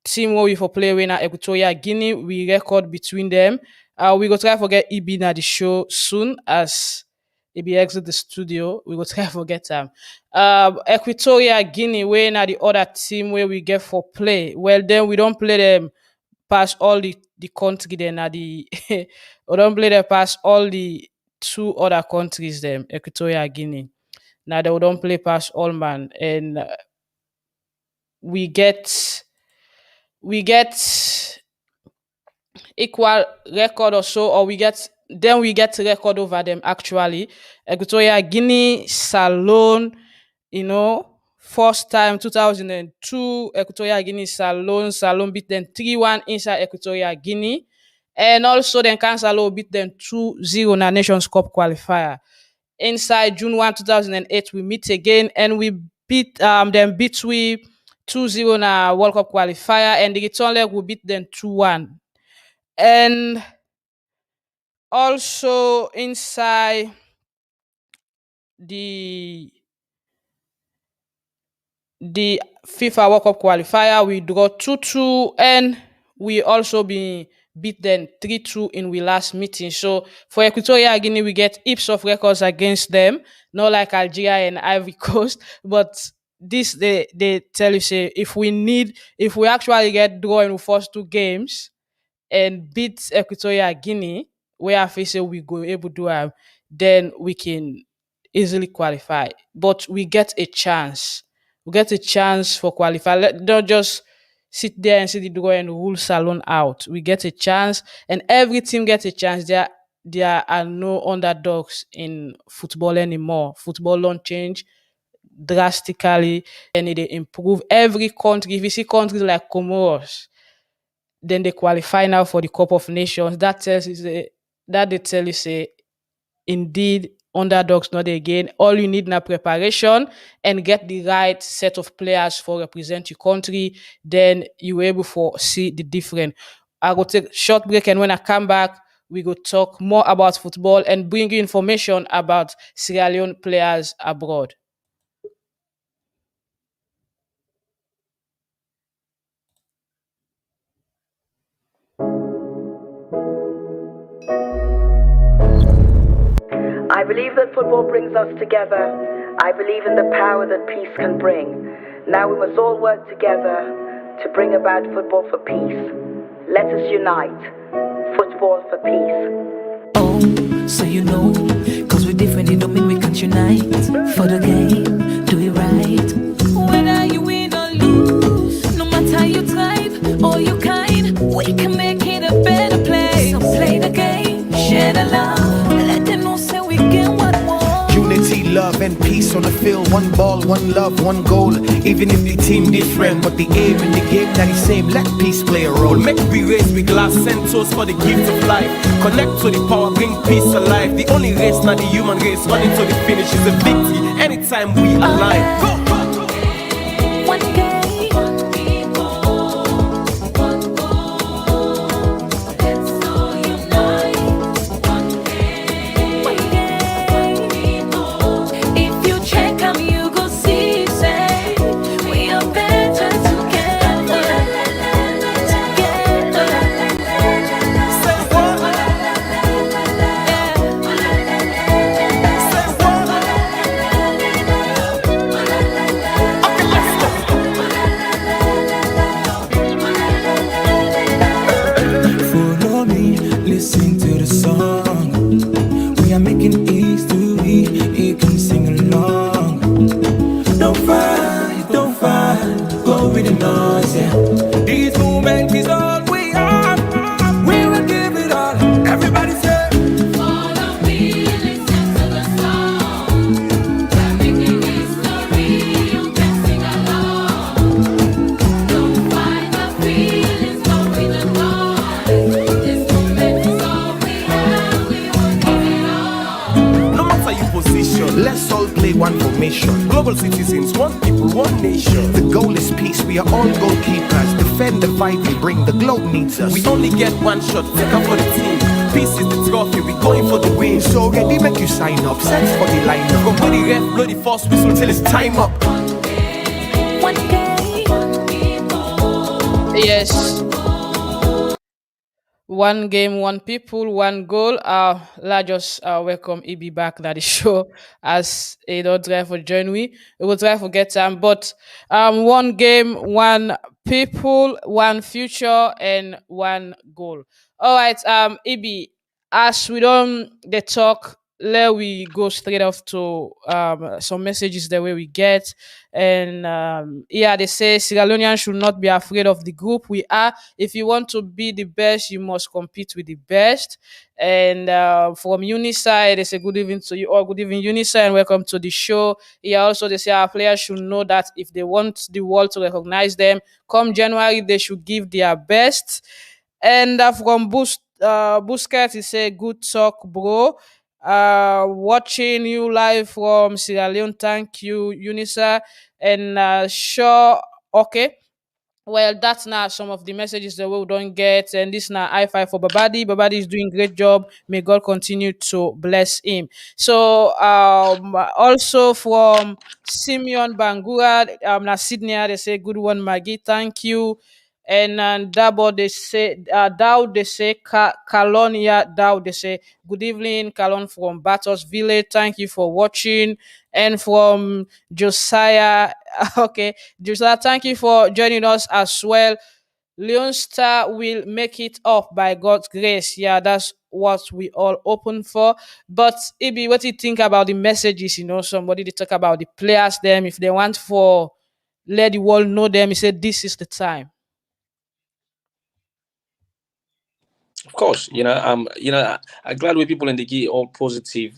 team where we for play with Equatorial Guinea. We record between them. We go try forget EB na the show soon as EB exit the studio. We go try forget them. Equatorial Guinea where na the other team where we get for play. Well then we don't play them past all the country then na the we don't play them past all the 2 other countries them Equatorial Guinea. Now they don't play past all man and we get we get equal record or so, or we get record over them actually. Equatorial Guinea, Salone, first time 2002, Equatorial Guinea, Salone beat them 3-1 inside Equatorial Guinea. And also then Cancelo beat them 2-0 in a Nations Cup qualifier. Inside June 1, 2008, we meet again and we beat beat we 2-0 in a World Cup qualifier, and the return leg we beat them 2-1. And also inside the FIFA World Cup qualifier, we draw 2-2, and we also be beat them 3-2 in we last meeting. So for Equatorial Guinea, we get heaps of records against them, not like Algeria and Ivory Coast, but this they tell you say if we actually get draw in the first two games and beat Equatorial Guinea, where I feel say we go able to do then we can easily qualify. But we get a chance. We get a chance for qualify. Don't just sit there and see the draw and rule Salon out. We get a chance, and every team gets a chance. There are no underdogs in football anymore. Football don't change drastically and they improve every country. If you see countries like Comoros, then they qualify now for the Cup of Nations. That they tell you say indeed underdogs not again. All you need now preparation and get the right set of players for represent your country. Then you able for see the different. I go take short break and when I come back, we go talk more about football and bring you information about Sierra Leone players abroad. I believe that football brings us together. I believe in the power that peace can bring. Now we must all work together to bring about football for peace. Let us unite. Football for peace. Oh, so you know, cause we're different, it don't mean we can't unite. For the game, do it right. Whether you win or lose, no matter your tribe or your kind, we can make it a better place. So play the game, share the love, let them know say we get what more. Unity, love, and peace on the field. One ball, one love, one goal. Even if the team different, but the aim in the game that is same. Let peace play a role. Make we raise with glass and toast for the gift of life. Connect to the power, bring peace alive. The only race, not the human race. Running to the finish is a victory. Anytime we align. Go! One day. If you check 'em, you go see, say, we are better together. Follow me, listen to the song. We are making history, you can sing along. Don't fight, go with the noise, yeah. This moment is all we have. We will give it all. Everybody say, Follow me, listen to the song. We're making history, you can sing along. Don't fight the feelings, go with the noise. This moment is all we have, we will give it all. No matter your position. Let's all play one formation. Global citizens, one people, one nation. The goal is peace. We are all goalkeepers. Defend the fight we bring. The globe needs us. We only get one shot, take up for the team. Peace is the trophy, we going for the win. So ready, make you sign up. Set for the lineup. From where the ref blow the first whistle till it's time up. One day. Yes. One game, one people, one goal. Let's just welcome EB back to the show as a don't try for join we. We will try for get time, but one game, one people, one future, and one goal. All right, EB, as we don't the talk, let we go straight off to some messages the way we get. And yeah, they say Sierra Leoneans should not be afraid of the group we are. If you want to be the best, you must compete with the best. And from Uniside, they say good evening to you all. Good evening, Uniside, and welcome to the show. Yeah, also they say our players should know that if they want the world to recognize them, come January they should give their best. And from Busquets, he say good talk, bro. Watching you live from Sierra Leone. Thank you, Unisa. And sure, okay. Well, that's now some of the messages that we don't get. And this now I five for Babadi. Babadi is doing great job. May God continue to bless him. So also from Simeon Bangura, now Sydney, they say good one, Maggie. Thank you. And Dabo they say, Dow they say, Kalonia Dow they say, good evening, Kalon from Batos Village. Thank you for watching. And from Josiah, okay, Josiah, thank you for joining us as well. Leone Star will make it up by God's grace. Yeah, that's what we all open for. But Ibi, what do you think about the messages? Somebody they talk about the players, them if they want for let the world know them. He said this is the time. Of course, I'm glad when people in the give all positive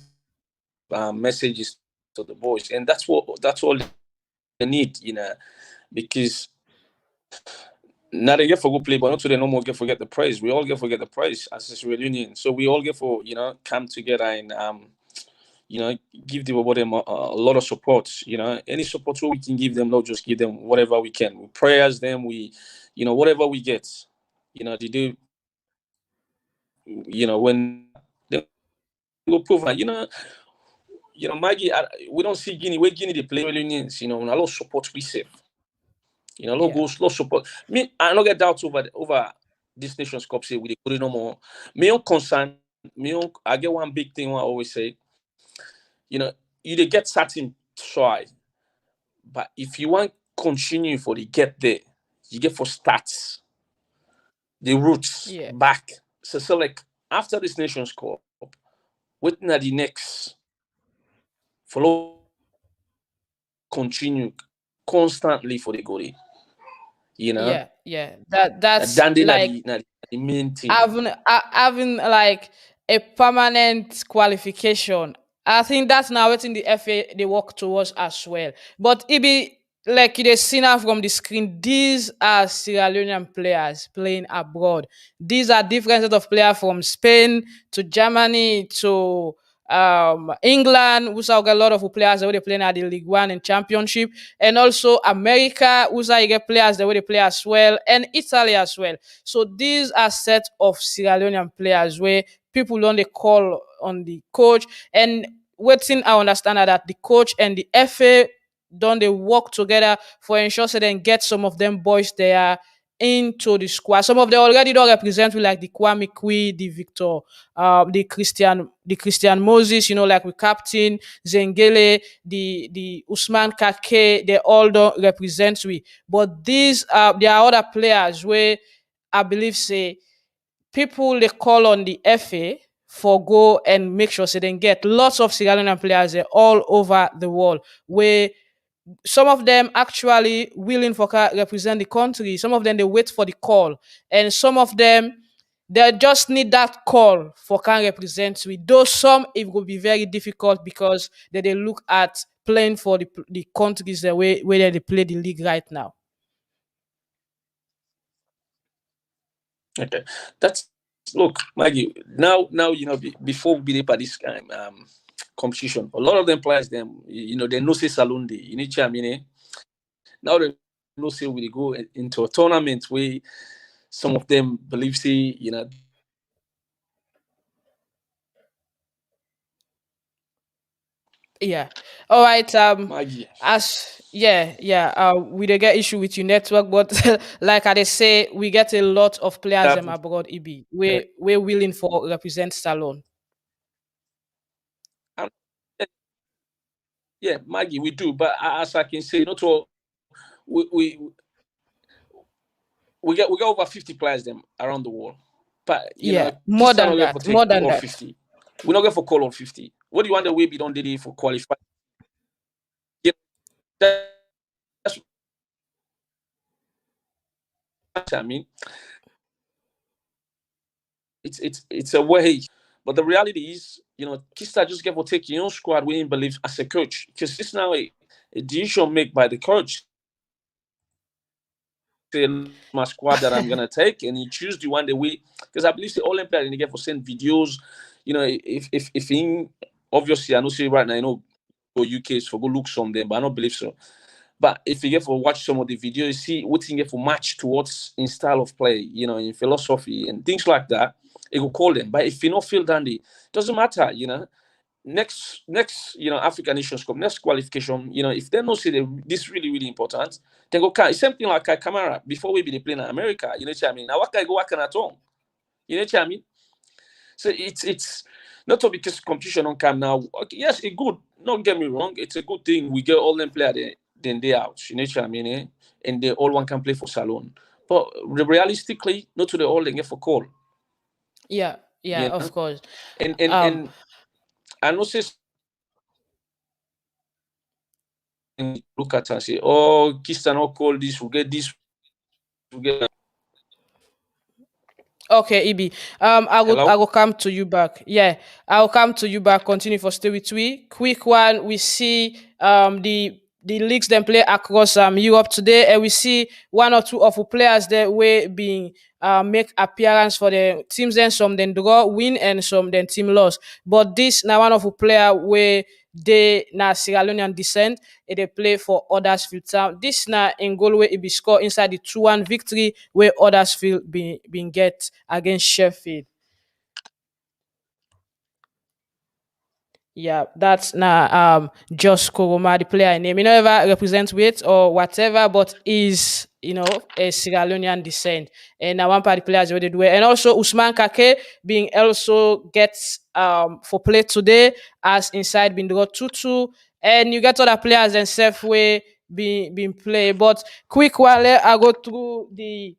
messages to the boys, and that's all they need, because now they get for good play, but not to they no more get forget the praise. We all get forget the praise as a Sierra Leonean. So we all get for come together and give them a lot of support. Any support we can give them, not just give them whatever we can. We prayers them, we whatever we get. They do. When they go prove, Maggie, we don't see Guinea. Where Guinea they play Unions, a lot of support we save. A lot goes, lot support. Me, I don't get doubts over this Nations Cup. Say we they put it no more. Me own concern. I get one big thing. I always say, you they get certain try, but if you want continue for the get there, you get for starts the roots Yeah. back. So like after this Nations Cup, waiting at the next follow continue constantly for the goalie. Yeah. That's Then they like the main thing. having like a permanent qualification. I think that's now what in the FA they work towards as well. But it be like you see now from the screen, these are Sierra Leonean players playing abroad. These are different set of players from Spain to Germany to England, who's got a lot of players that they playing at the League One and Championship, and also America, who's you get players that they play as well, and Italy as well. So these are set of Sierra Leonean players where people don't they call on the coach, and waiting I understand that the coach and the FA don't they work together for ensure so they can get some of them boys there into the squad. Some of them already don't represent with like the Kwame Kui, the Victor, the Christian Moses, like with Captain Zengele, the Usman Kake, they all don't represent we. But these there are other players where I believe say people they call on the FA for go and make sure so they can get lots of Sierra Leonean players all over the world where some of them actually willing for represent the country. Some of them they wait for the call, and some of them they just need that call for can represent. With those some it will be very difficult because they look at playing for the countries the way where they play the league right now. Okay, that's look, Maggie. Now before we did this competition, a lot of them players them they know say Salonde. You need to now they know say we go into a tournament where some of them believe say Yeah. All right. Maggie. We don't get issue with your network, but like I dey say, we get a lot of players That, abroad. EB, we're willing for represent Salon. um, yeah, Maggie, we do. But as I can say, to we we we get over 50 players them around the world. But Yeah, more Kistan than not get for that. take More than all that. 50. We're not get for call on 50. What do you want the way be done did it for qualify? Yeah, that's what I mean. It's a way. But the reality is, Kista just get for take your own squad where he believes as a coach. Because it's now a decision made by the coach. Say my squad that I'm gonna take, and he choose the one the way because I believe the all players they get for send videos. If in obviously I know say right now go UK's for go look some them, but I don't believe so. But if you get for watch some of the videos, you see what you get for match towards in style of play, in philosophy and things like that, it will call them. But if you don't feel dandy, doesn't matter, next African Nations Cup, next qualification, if they don't say this really really important, then go can same thing like Kamara before we be playing in America. You know what I mean? Now what can go working at home? You know what I mean? So it's not all because competition on come now. Okay, yes, it's good. Don't get me wrong. It's a good thing. We get all them players then they out. You know what I mean? And they all one can play for Salon. But realistically, not to the all they get for call. Yeah, yeah, You of know? course. Um, And I know say look at and say, oh, Kista not call this, we get Okay, Ibi. I hello. will come to you back. Yeah, I'll come to you back. Continue for stay with we. Quick one. We see the leagues then play across Europe today, and we see one or two of the players that way being make appearance for the teams. Then some then draw win and some then team loss. But this now one of the player where they na Sierra Leonean descent, they play for Huddersfield Town. This na in goal where it be score inside the 2-1 victory where Huddersfield been get against Sheffield. Yeah, that's Josh Koroma, the player name. He never represents weight or whatever, but is a Sierra Leonean descent. And now one part of the players already do it. And also Usman Kake being also gets for play today as inside being draw 2-2. And you get other players and Safeway being play. But quick while I go through the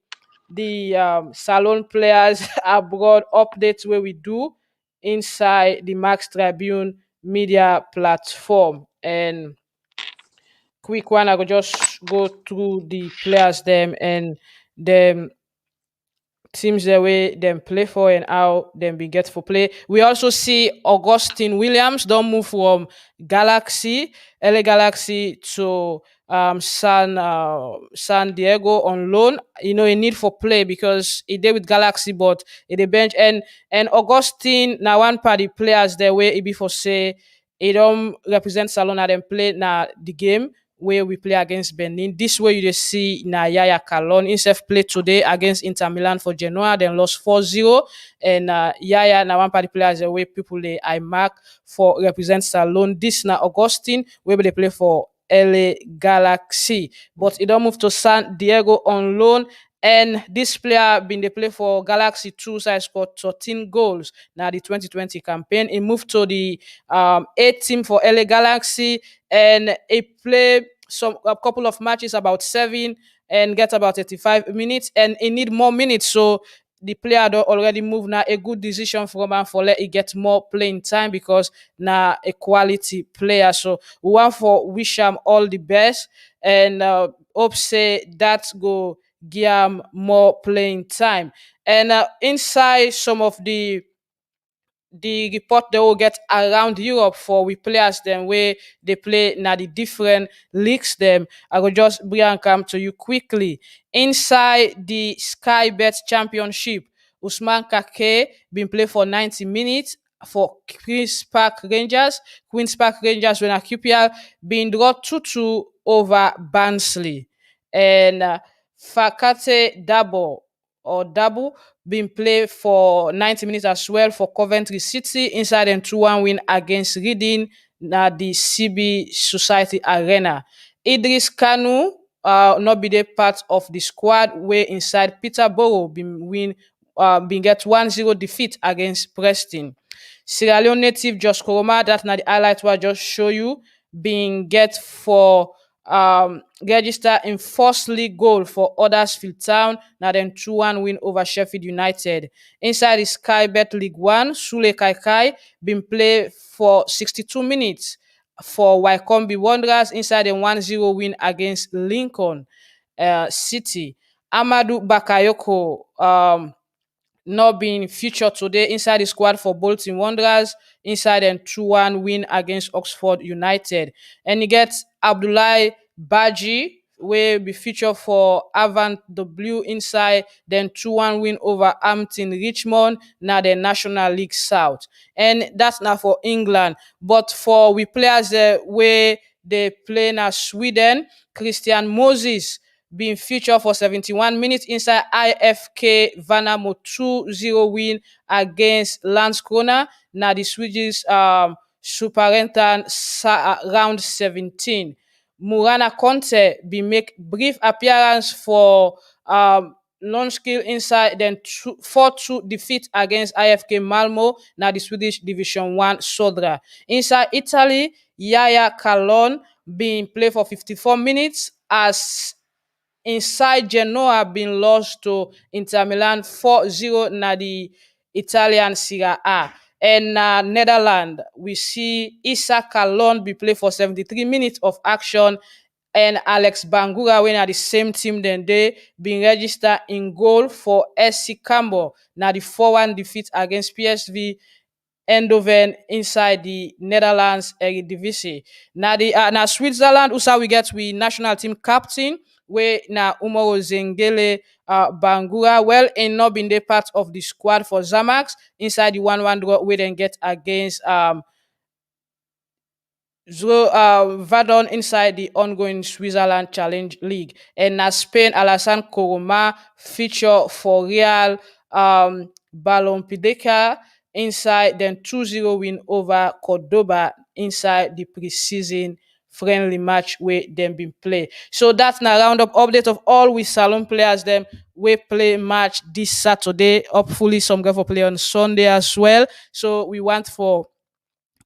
salon players abroad updates where we do inside the Max Tribune media platform. And quick one, I go just go through the players them and them teams the way them play for and how them be get for play. We also see Augustine Williams don't move from LA Galaxy to San Diego on loan. A need for play because he did with Galaxy, but in the bench and Augustine now one party players the way he before say he don't represent Salona them play now the game where we play against Benin. This way you just see Yaya Kalon himself play today against Inter Milan for Genoa, then lost 4-0. And Yaya now one party players the way people I mark for represent Salon. This now Augustine where they play for LA Galaxy. But he don't move to San Diego on loan. And this player been they play for Galaxy 2, so I scored 13 goals. Now the 2020 campaign. He moved to the A team for LA Galaxy and he played a couple of matches, about 7, and get about 85 minutes. And he need more minutes, so the player don't already move now. A good decision from him for let he get more playing time because now a quality player. So we want for wish him all the best and hope say that go give him more playing time. And inside some of the report they will get around Europe for we players them where they play now the different leagues them. I will just bring and come to you quickly. Inside the Sky Bet Championship, Usman Kake been play for 90 minutes for Queen's Park Rangers. Queen's Park Rangers when a QPR been draw 2-2 over Barnsley. And Fakate Dabo been played for 90 minutes as well for Coventry City inside and 2-1 win against Reading at the CB Society Arena. Idris Kanu not be the part of the squad where inside Peterborough been get 1-0 defeat against Preston. Sierra Leone native Josh Koroma, that's not the highlight what I just show you, being get for register in first league goal for Huddersfield Town. Now then 2-1 win over Sheffield United. Inside the Sky Bet League 1, Sule Kaikai been played for 62 minutes for Wycombe Wanderers inside a 1-0 win against Lincoln City. Amadu Bakayoko not being featured today inside the squad for Bolton Wanderers inside a 2-1 win against Oxford United. And you get Abdullahi Baji will be featured for Avant the Blue inside then 2-1 win over Hampton Richmond now the National League South. And that's now for England. But for we players where they play now Sweden, Christian Moses being featured for 71 minutes inside IFK Värnamo 2-0 win against Landskrona. Now the Swedish round 17. Murana Conte be make brief appearance for launch skill inside, then 4-2 defeat against IFK Malmo, now the Swedish Division 1 Sodra. Inside Italy, Yaya Kalon being played for 54 minutes as inside Genoa been lost to Inter Milan 4-0 na the Italian Serie A. And Netherlands, we see Issa Kalon be played for 73 minutes of action, and Alex Bangura, when at the same team, then they been registered in goal for SC Cambo. Now the 4-1 defeat against PSV Eindhoven inside the Netherlands Eredivisie. Now Switzerland, also we get we national team captain, where now Umaro Zengele Bangura, well, and not been the part of the squad for Zamax inside the 1-1 draw we then get against Vadon inside the ongoing Switzerland Challenge League. And now Spain, Alassane Koroma feature for Real Ballonpideca inside, then 2-0 win over Cordoba inside the preseason friendly match where them been play. So that's now roundup update of all we salon players them we play match this Saturday. Hopefully some go for play on Sunday as well. So we want for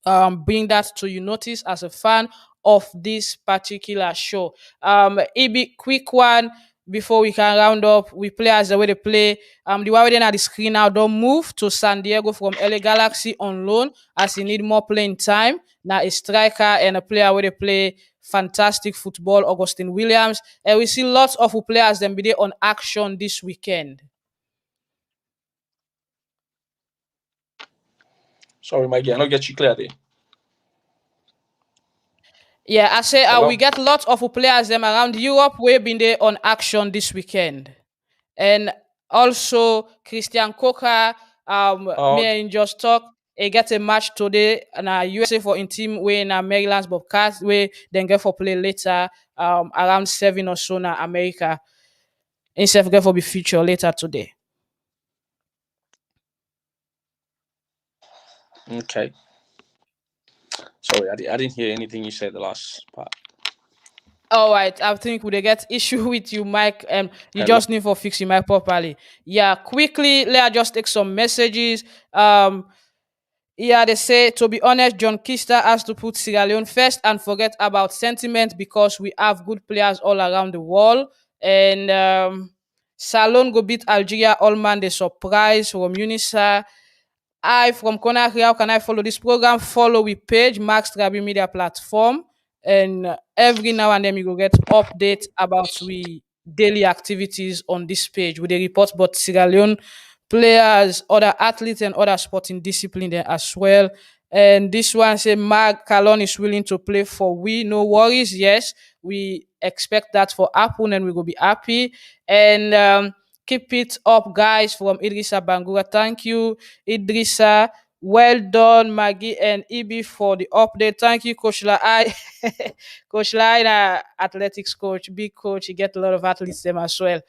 bring that to you notice as a fan of this particular show. It be quick one before we can round up. We play as the way they play. The one within at the screen now don't move to San Diego from LA Galaxy on loan as he need more playing time. Now a striker and a player where they play fantastic football, Augustine Williams. And we see lots of players them be there on action this weekend. Sorry, Maggie, I don't get you clear there. Yeah, I say Hello? we get lots of players them around Europe. We've been there on action this weekend, and also Christian Coca. Me and just talk. He get a match today and USA for in team way in Maryland's Bobcats. We then get for play later around 7 or so na America. Instead of get for be feature later today. Okay. Sorry, I didn't hear anything you said the last part. All right, I think we get issue with you, Mike, and you Hello? just need for fix your mic properly. Yeah, quickly, let us just take some messages. Yeah, they say, to be honest, John Kister has to put Sierra Leone first and forget about sentiment because we have good players all around the world. And Salon go beat Algeria, all man, the surprise from Unisa. I from Konneh, how can I follow this program? Follow we page, Max Trabi Media Platform. And every now and then you go get update about we daily activities on this page with the reports about Sierra Leone players, other athletes, and other sporting discipline there as well. And this one say Mark Calon is willing to play for we. No worries. Yes, we expect that for happen and we will be happy. And keep it up, guys, from Idrissa Bangura. Thank you, Idrissa. Well done, Maggie and Ibi, for the update. Thank you, Coach Lai. Coach Lai, athletics coach, big coach. He get a lot of athletes them as well.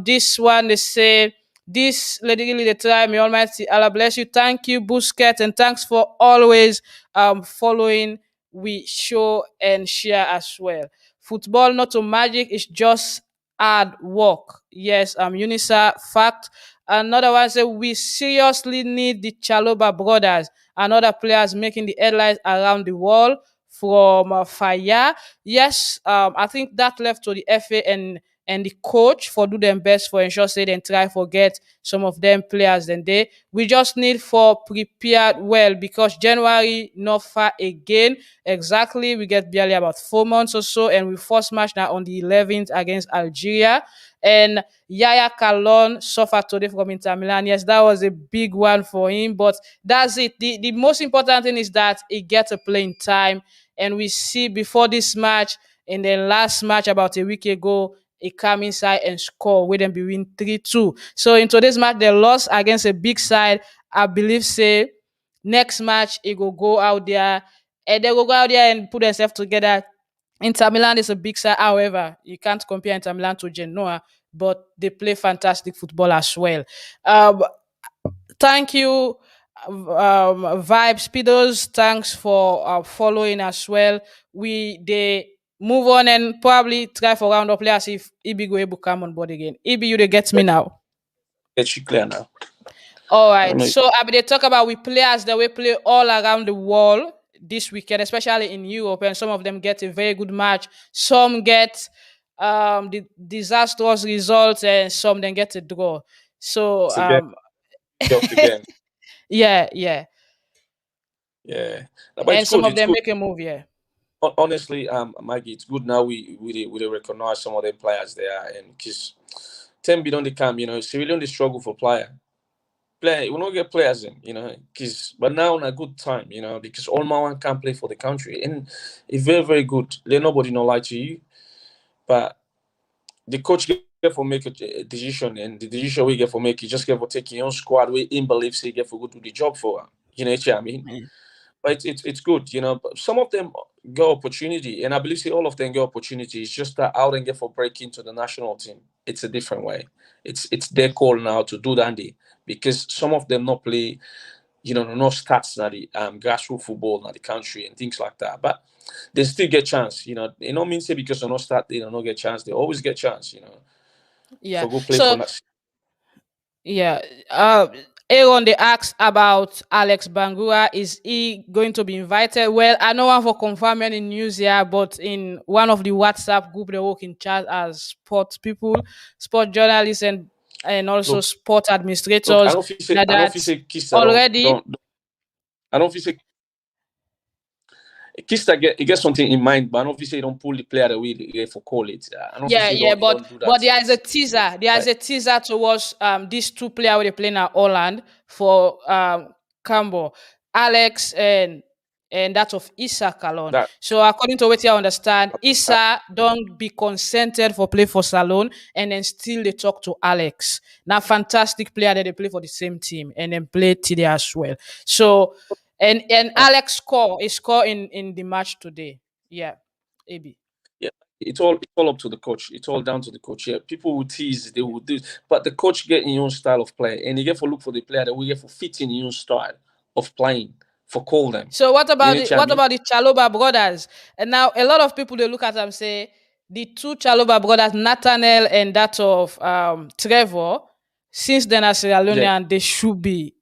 This one, they say, this lady really the time. May Almighty Allah bless you. Thank you, Busquets, and thanks for always following we show and share as well. Football not to magic, it's just hard work. Yes, Unisa fact. Another one say we seriously need the Chaloba brothers and other players making the headlines around the world from Fire. Yes, I think that left to the FA and the coach for do them best for ensure say then try forget some of them players then we just need for prepared well because January not far again. Exactly, we get barely about 4 months or so, and we first match now on the 11th against Algeria. And Yaya Kalon suffered today from Inter Milan. Yes, that was a big one for him, but that's it. The most important thing is that he gets a playing time, and we see before this match, in the last match about a week ago, he come inside and score with them between 3-2. So in today's match, they lost against a big side. I believe say next match he go out there and they will go out there and put themselves together. Inter Milan is a big side. However, you can't compare Inter Milan to Genoa, but they play fantastic football as well. Thank you, Vibe Speedos, thanks for following as well. We they move on and probably try for round of players if Ibi go able to come on board again. Ibi, you they get me now. Get you clear now. All I don't right. know. So they talk about we players that we play all around the world this weekend, especially in Europe, and some of them get a very good match. Some get the disastrous results, and some then get a draw. So It's again, of the game. yeah, Yeah. No, but it's and some good. of It's them good. make a move. Yeah. Honestly, Maggie, it's good now we recognize some of the players there, and because 10 billion they come, Sierra Leone they struggle for player, we don't get players in, because but now on a good time, because all my one can play for the country, and it's very very good. Let nobody not lie to you, but the coach get for make a decision, and the decision we get for make, you just get for taking your own squad. We in believes he get for go do the job for her. What I mean? But it's good, But some of them get opportunity, and I believe see all of them get opportunity. It's just that out and get for break into the national team. It's a different way. It's their call now to do that, because some of them not play, no stats na the grassroots football na the country and things like that. But they still get chance, It don't mean say because they not start, they don't get chance. They always get chance, Yeah. for go play for So next. yeah. Aaron they asked about Alex Bangura. Is he going to be invited? Well, I know one for confirm any news here, but in one of the WhatsApp group they work in chat as sport people, sport journalists, and also Look, sport look, administrators. Now I don't feel that say Kista already, I don't feel say Kista get something in mind, but I don't feel say he don't pull the player away for call it. I don't feel say yeah, he but don't do that. there is a teaser. There is Like, a teaser towards these two players where they play now Holland for Cambo, Alex and that of Issa Kalon. that So according to what I understand, Issa don't be consented for play for Salon, and then still they talk to Alex. Now fantastic player that they play for the same team and then play today as well. So and Alex score in the match today. Yeah, AB. yeah, it's all up to the coach. It's all down to the coach. Yeah, people will tease, they will do, but the coach get in your own style of play, and you get for look for the player that we get for fit in your own style of playing for call them. So what You about know the what I mean? Chaloba brothers? And now a lot of people they look at them say the two Chaloba brothers, Nathaniel and that of Trevor, since then as Sierra Yeah. Leonean, they should be,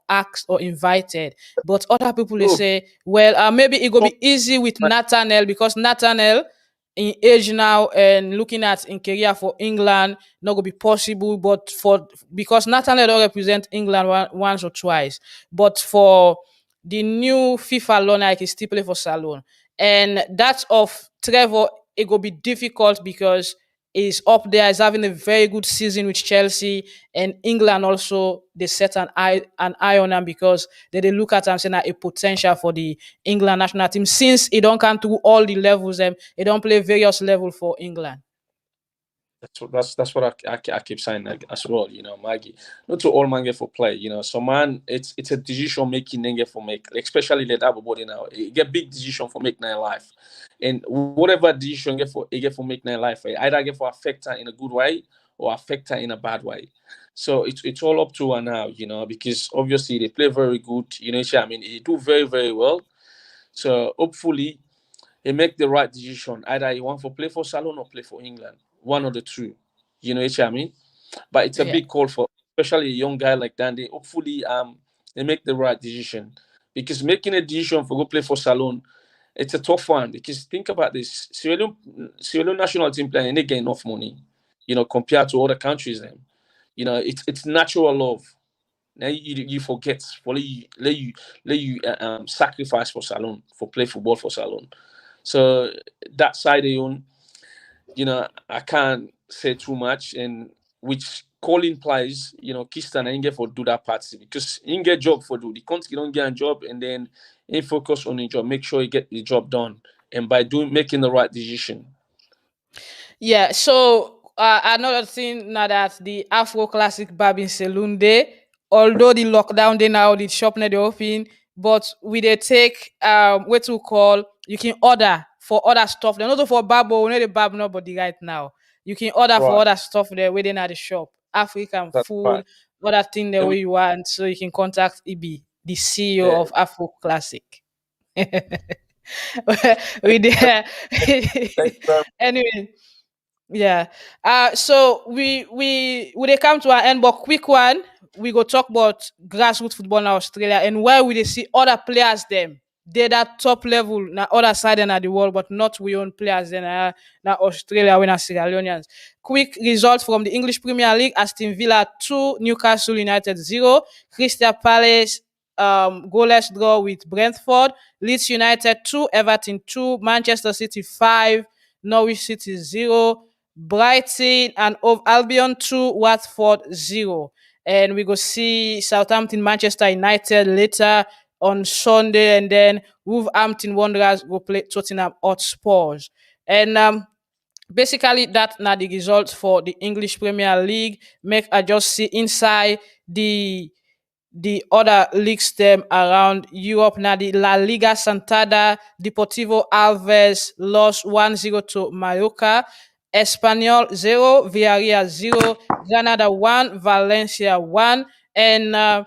asked or invited. But other people they Look, say, well, maybe it will some- be easy with Nathaniel because Nathaniel in age now and looking at in career for England not gonna be possible. But for because Nathaniel don't represent England once or twice, but for the new FIFA loan, I can still play for Salon. And that of Trevor, it will be difficult because he's up there, he's having a very good season with Chelsea and England also they set an eye on him because they look at him saying that a potential for the England national team since he don't come through all the levels and he don't play various level for England. that's what I keep saying like, as well. Maggie. Not to all man get for play. So man, it's a decision making then get for make, especially let our body now. It get big decision for make their life, and whatever decision get for make their life, either get for affect her in a good way or affect her in a bad way. So it's all up to her now. Because obviously they play very good. I mean, they do very very well. So hopefully he make the right decision. Either he want to play for Salon or play for England. One of the two. You know what I mean? But it's a Yeah. big call for especially a young guy like Dandy. Hopefully they make the right decision. Because making a decision for go play for Salon, it's a tough one. Because think about this. Sierra Leone national team playing and they get enough money, compared to other countries then. It's natural love. Now you forget for let you sacrifice for Salon, for play football for Salon. So that side alone, I can't say too much. And which calling plays, Kistan ain't get for do that part because he get job for do. The country don't get a job and then he focus on the job, make sure he get the job done. And by making the right decision. Yeah, so another thing now that the Afro Classic Barbing Saloon Day, although the lockdown day now, the shop not dey open, but we they take what to call you can order for other stuff. They're not for barbo, we know the barb nobody right now. You can order for Right. other stuff there within at the shop. African That's food, right. other thing the And way you want, so you can contact EB. the CEO Yeah. of Afro Classic. we did. Thank you very Anyway, yeah. So we they come to an end, but quick one. We go talk about grassroots football in Australia and where we they see other players them. They that top level na other side than the world, but not we own players than na Australia when Sierra Leoneans. Quick results from the English Premier League: Aston Villa 2, Newcastle United 0, Crystal Palace goalless draw with Brentford, Leeds United 2, Everton 2, Manchester City 5, Norwich City 0, Brighton and Albion 2, Watford 0. And we go see Southampton, Manchester United later on Sunday, and then Wolverhampton Wanderers will play Tottenham Hotspurs. And basically that now the results for the English Premier League. Make I just see inside the other leagues them around Europe. Now the La Liga Santander, Deportivo Alves lost 1-0 to Mallorca, Espanyol 0, Villarreal 0, Granada 1, Valencia 1, and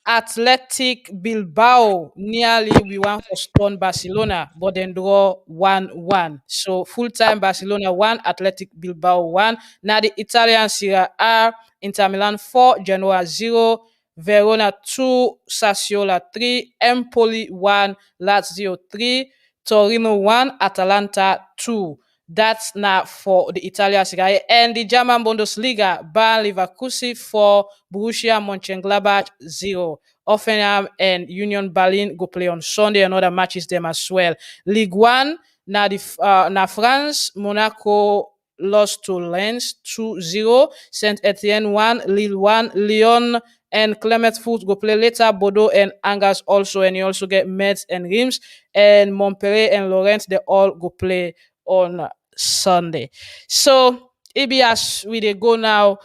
Athletic Bilbao nearly we won for stone Barcelona, but then draw 1-1. So full time Barcelona 1, Athletic Bilbao 1. Now the Italian Serie A, Inter Milan 4, Genoa 0, Verona 2, Sassuolo 3, Empoli 1, Lazio 3, Torino 1, Atalanta 2. That's not for the Italian Serie A. And the German Bundesliga, Bayern Leverkusen 4, Borussia Mönchengladbach 0. Offenham and Union Berlin go play on Sunday. Another matches them as well. Ligue 1, na France, Monaco lost to Lens 2-0. Saint Etienne 1, Lille 1, Lyon and Clement Foot go play later. Bordeaux and Angers also, and you also get Metz and Reims, and Montpellier and Lorient, they all go play on Sunday. So as we they go now,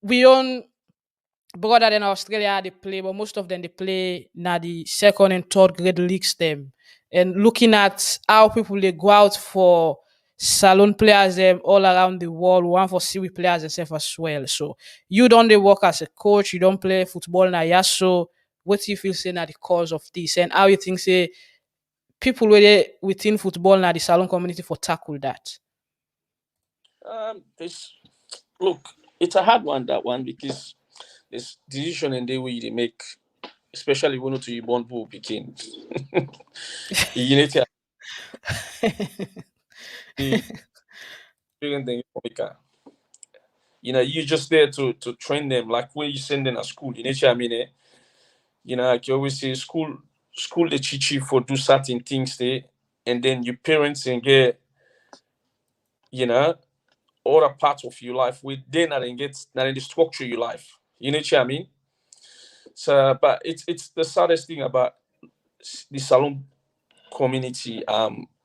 we own brother than Australia they play, but most of them they play now the second and third grade leagues them. And looking at how people they go out for salon players them all around the world, one for Seaweed players themselves as well. So you don't they work as a coach, you don't play football now, yeah. So what do you feel saying at the cause of this, and how you think say people within football now the salon community for tackle that? this look, it's a hard one, that one, because this decision and the way they make, especially when you born who begin. You need to be doing things for Mika. You're just there to train them, like when you send them to school. You know what I mean? Like you always say, school they teach you for do certain things there, and then your parents and get, other parts of your life with then and get that in the structure of your life. You know what I mean? So, but it's the saddest thing about the salon community,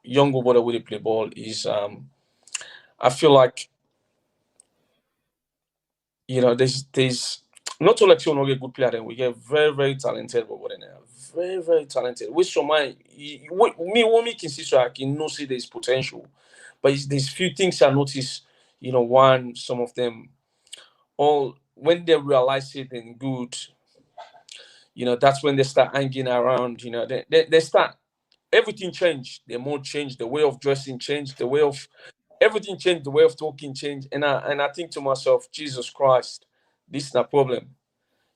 young brother with they play ball is I feel like there's not to let you know get good player, then we get very very talented but then very very talented. With some mind, what me can see, so I can know see there's potential, but there's few things I notice. One, some of them all when they realize it and good, that's when they start hanging around. They start everything changed. The mode changed, the way of dressing changed, the way of everything changed, the way of talking changed. And I think to myself, Jesus Christ, this is a problem.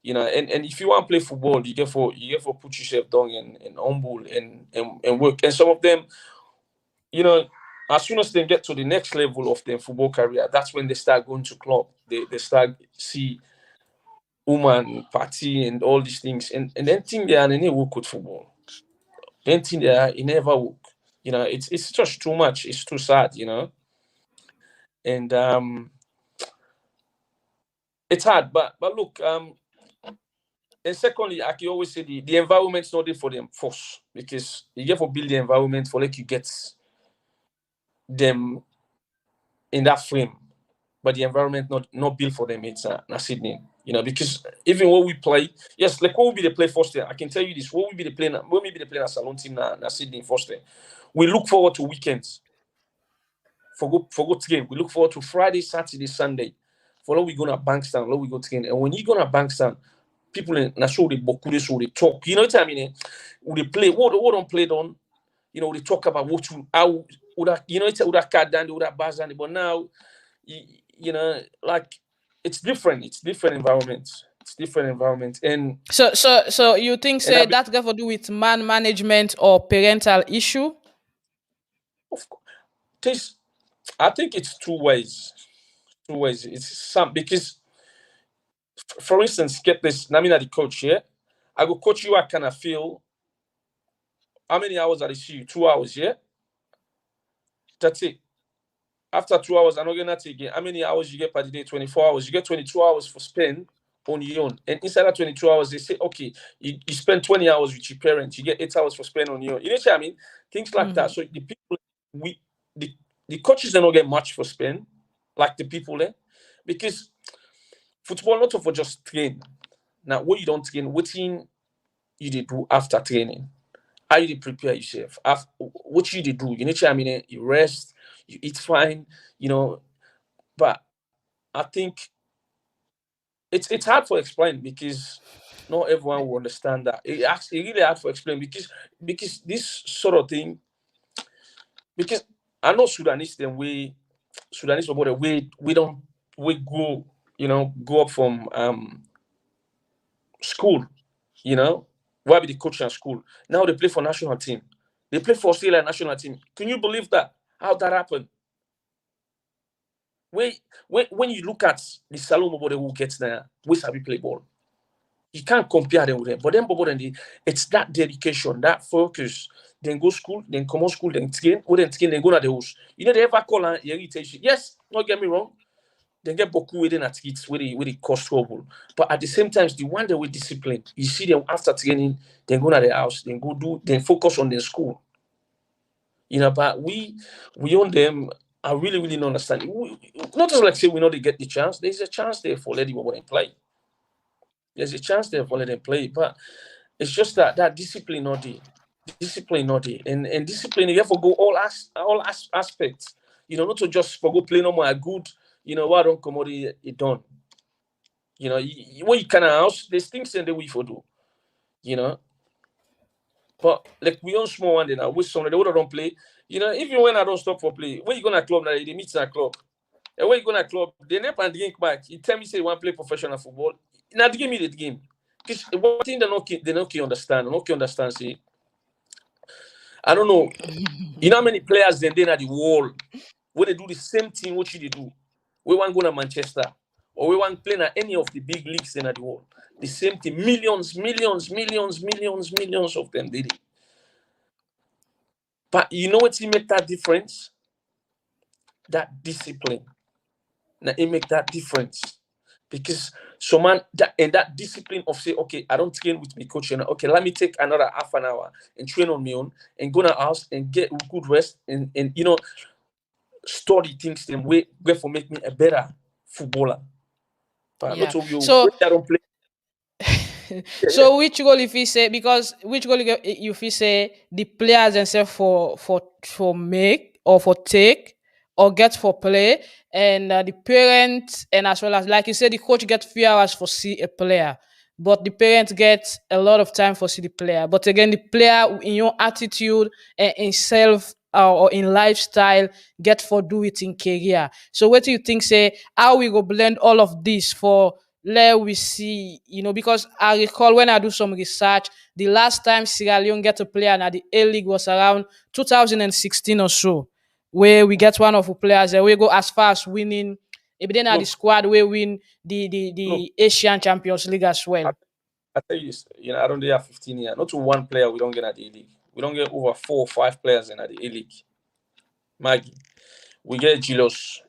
And if you want to play football, you get for put yourself down and humble and work. And some of them, as soon as they get to the next level of their football career, that's when they start going to club. They start see woman party and all these things, and then think they are in a work with football. Then think they are it never work. It's just too much. It's too sad. And it's hard. But look, and secondly, I can always say the environment's not there for them first, because you get for build the environment for like you get them in that frame, but the environment not built for them. It's not Sydney. Because even when we play, yes, like what will be the play first year? I can tell you this: what will be the play? When we be the play a salon team na Sydney first year? We look forward to weekends for good game. We look forward to Friday, Saturday, Sunday. For we go to Bankstown, we go to game. And when you go to Bankstown, people in na show they boku they show they talk. You know what I mean? Would they play? What don't play on? You know, they talk about what you how would that you know it's would that card down, would that buzz down, but now you know like it's different. It's different environments. It's different environment. So you think And I say that got to do with man management or parental issue? of course, this I think it's two ways. Two ways. It's some because for instance, get this. I mean, at the coach here, I go coach you. I kind of feel how many hours I see you? 2 hours, yeah. That's it. After 2 hours, I'm not gonna take it. How many hours you get per day? 24 hours. You get 22 hours for spend on your own. And inside that 22 hours, they say, okay, you spend 20 hours with your parents. You get 8 hours for spend on your own. You know what I mean? Things like that. So the people, we the coaches do not get much for spend, like the people there, because football not for just train. Now, what you don't train, what you they do after training? How you dey prepare yourself? What you dey do? You know what I mean? You rest, you eat fine, you know. But I think it's hard to explain because not everyone will understand that. It's really hard to explain because this sort of thing because I know Sudanese about the way we go, you know, go up from school, you know, why be the coach at school? Now they play for national team. They play for Australia national team. Can you believe that? How that happened? When you look at the Salon about who gets there, we sabi play ball. You can't compare them with them. But then, it's that dedication, that focus. Then go school, then come on school, then train, then go to the house. You know, they ever call and irritation. Yes, don't get me wrong. They get boku within athletes where they cause trouble. But at the same time, the one that we discipline, you see them after training, then go to the house, then focus on their school. You know, but we own them. I really, really don't understand. Not just like say we know they get the chance. There's a chance there for letting them play. There's a chance there for letting them play. But it's just that discipline not there. Discipline not there. And discipline, you have to go all aspects. You know, not to just for go play no more good. You know, why don't come out it done? You know, when you kind of house, there's things in the way for do. You know, but like we own small one now, with some they would don't play. You know, even when I don't stop for play, when you gonna club now, they meet at club. And when you gonna club, they never and drink back. You tell me say you want to play professional football. Now give me the game. Because one thing they not understand. See, I don't know. You know how many players then at the wall where they do the same thing what you do. We want to go to Manchester or we want to play at any of the big leagues in the world. The same thing. Millions of them did it. But you know what make that difference? That discipline. Now it make that difference. Because that discipline of say, okay, I don't train with my coach. Okay, let me take another half an hour and train on my own and go to the house and get good rest and you know, study things the way for make me a better footballer. But not Yeah. of you So I don't play. so which goal if you say because which goal if you say the players themselves for make or for take or get for play and the parents and as well as like you said the coach get few hours for see a player but the parents get a lot of time for see the player but again the player in your attitude and in self or in lifestyle get for do it in career. So what do you think say how we go blend all of this for let we see, you know, because I recall when I do some research, the last time Sierra Leone get a player at the A League was around 2016 or so, where we get one of the players and we go as far as winning. If then at the Look, squad, we win the look, Asian Champions League as well. I tell you this, you know, I don't have 15 years. Not to one player we don't get at the A League. We don't get over 4 or 5 players in at the A League. Maggie. We get Gilos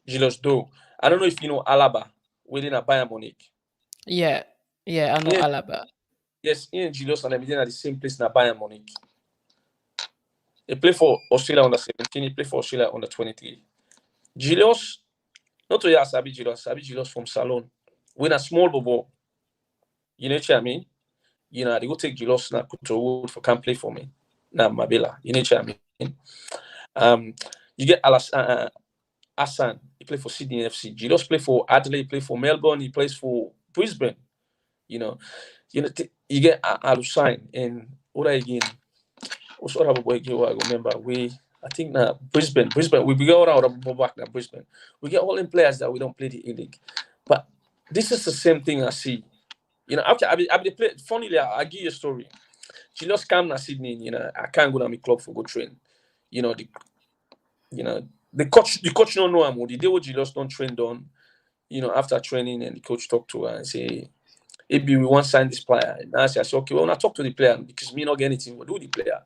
Do. I don't know if you know Alaba within a Bayern Munich. Yeah, I know Yeah, Alaba. yes, Ian Gilos and them at the same place in a Bayern Munich. He play for Australia under 17, he play for Australia under 23. Gilos, not to Sabi Gilos from Salon. When a small bubble, you know what I mean? You know, they go take Gilos now to Wood for can play for me. Now Mabela, you know what I mean? You get Hassan, he play for Sydney FC. Gilos play for Adelaide, he play for Melbourne, he plays for Brisbane. You know, You know, you get Alusign and what again? What's other boy again? I remember I think now Brisbane. We get all out of back now Brisbane. We get all in players that we don't play the A League, but this is the same thing I see. You know, after I be play. Funnily, I give you a story. She just come to Sydney. You know, I can't go to my club for go train. You know the coach don't know him. The day what you just don't train done. You know, after training and the coach talk to her and say, maybe we want to sign this player. And I say, okay, well, when I talk to the player because me not get anything, we'll do the player.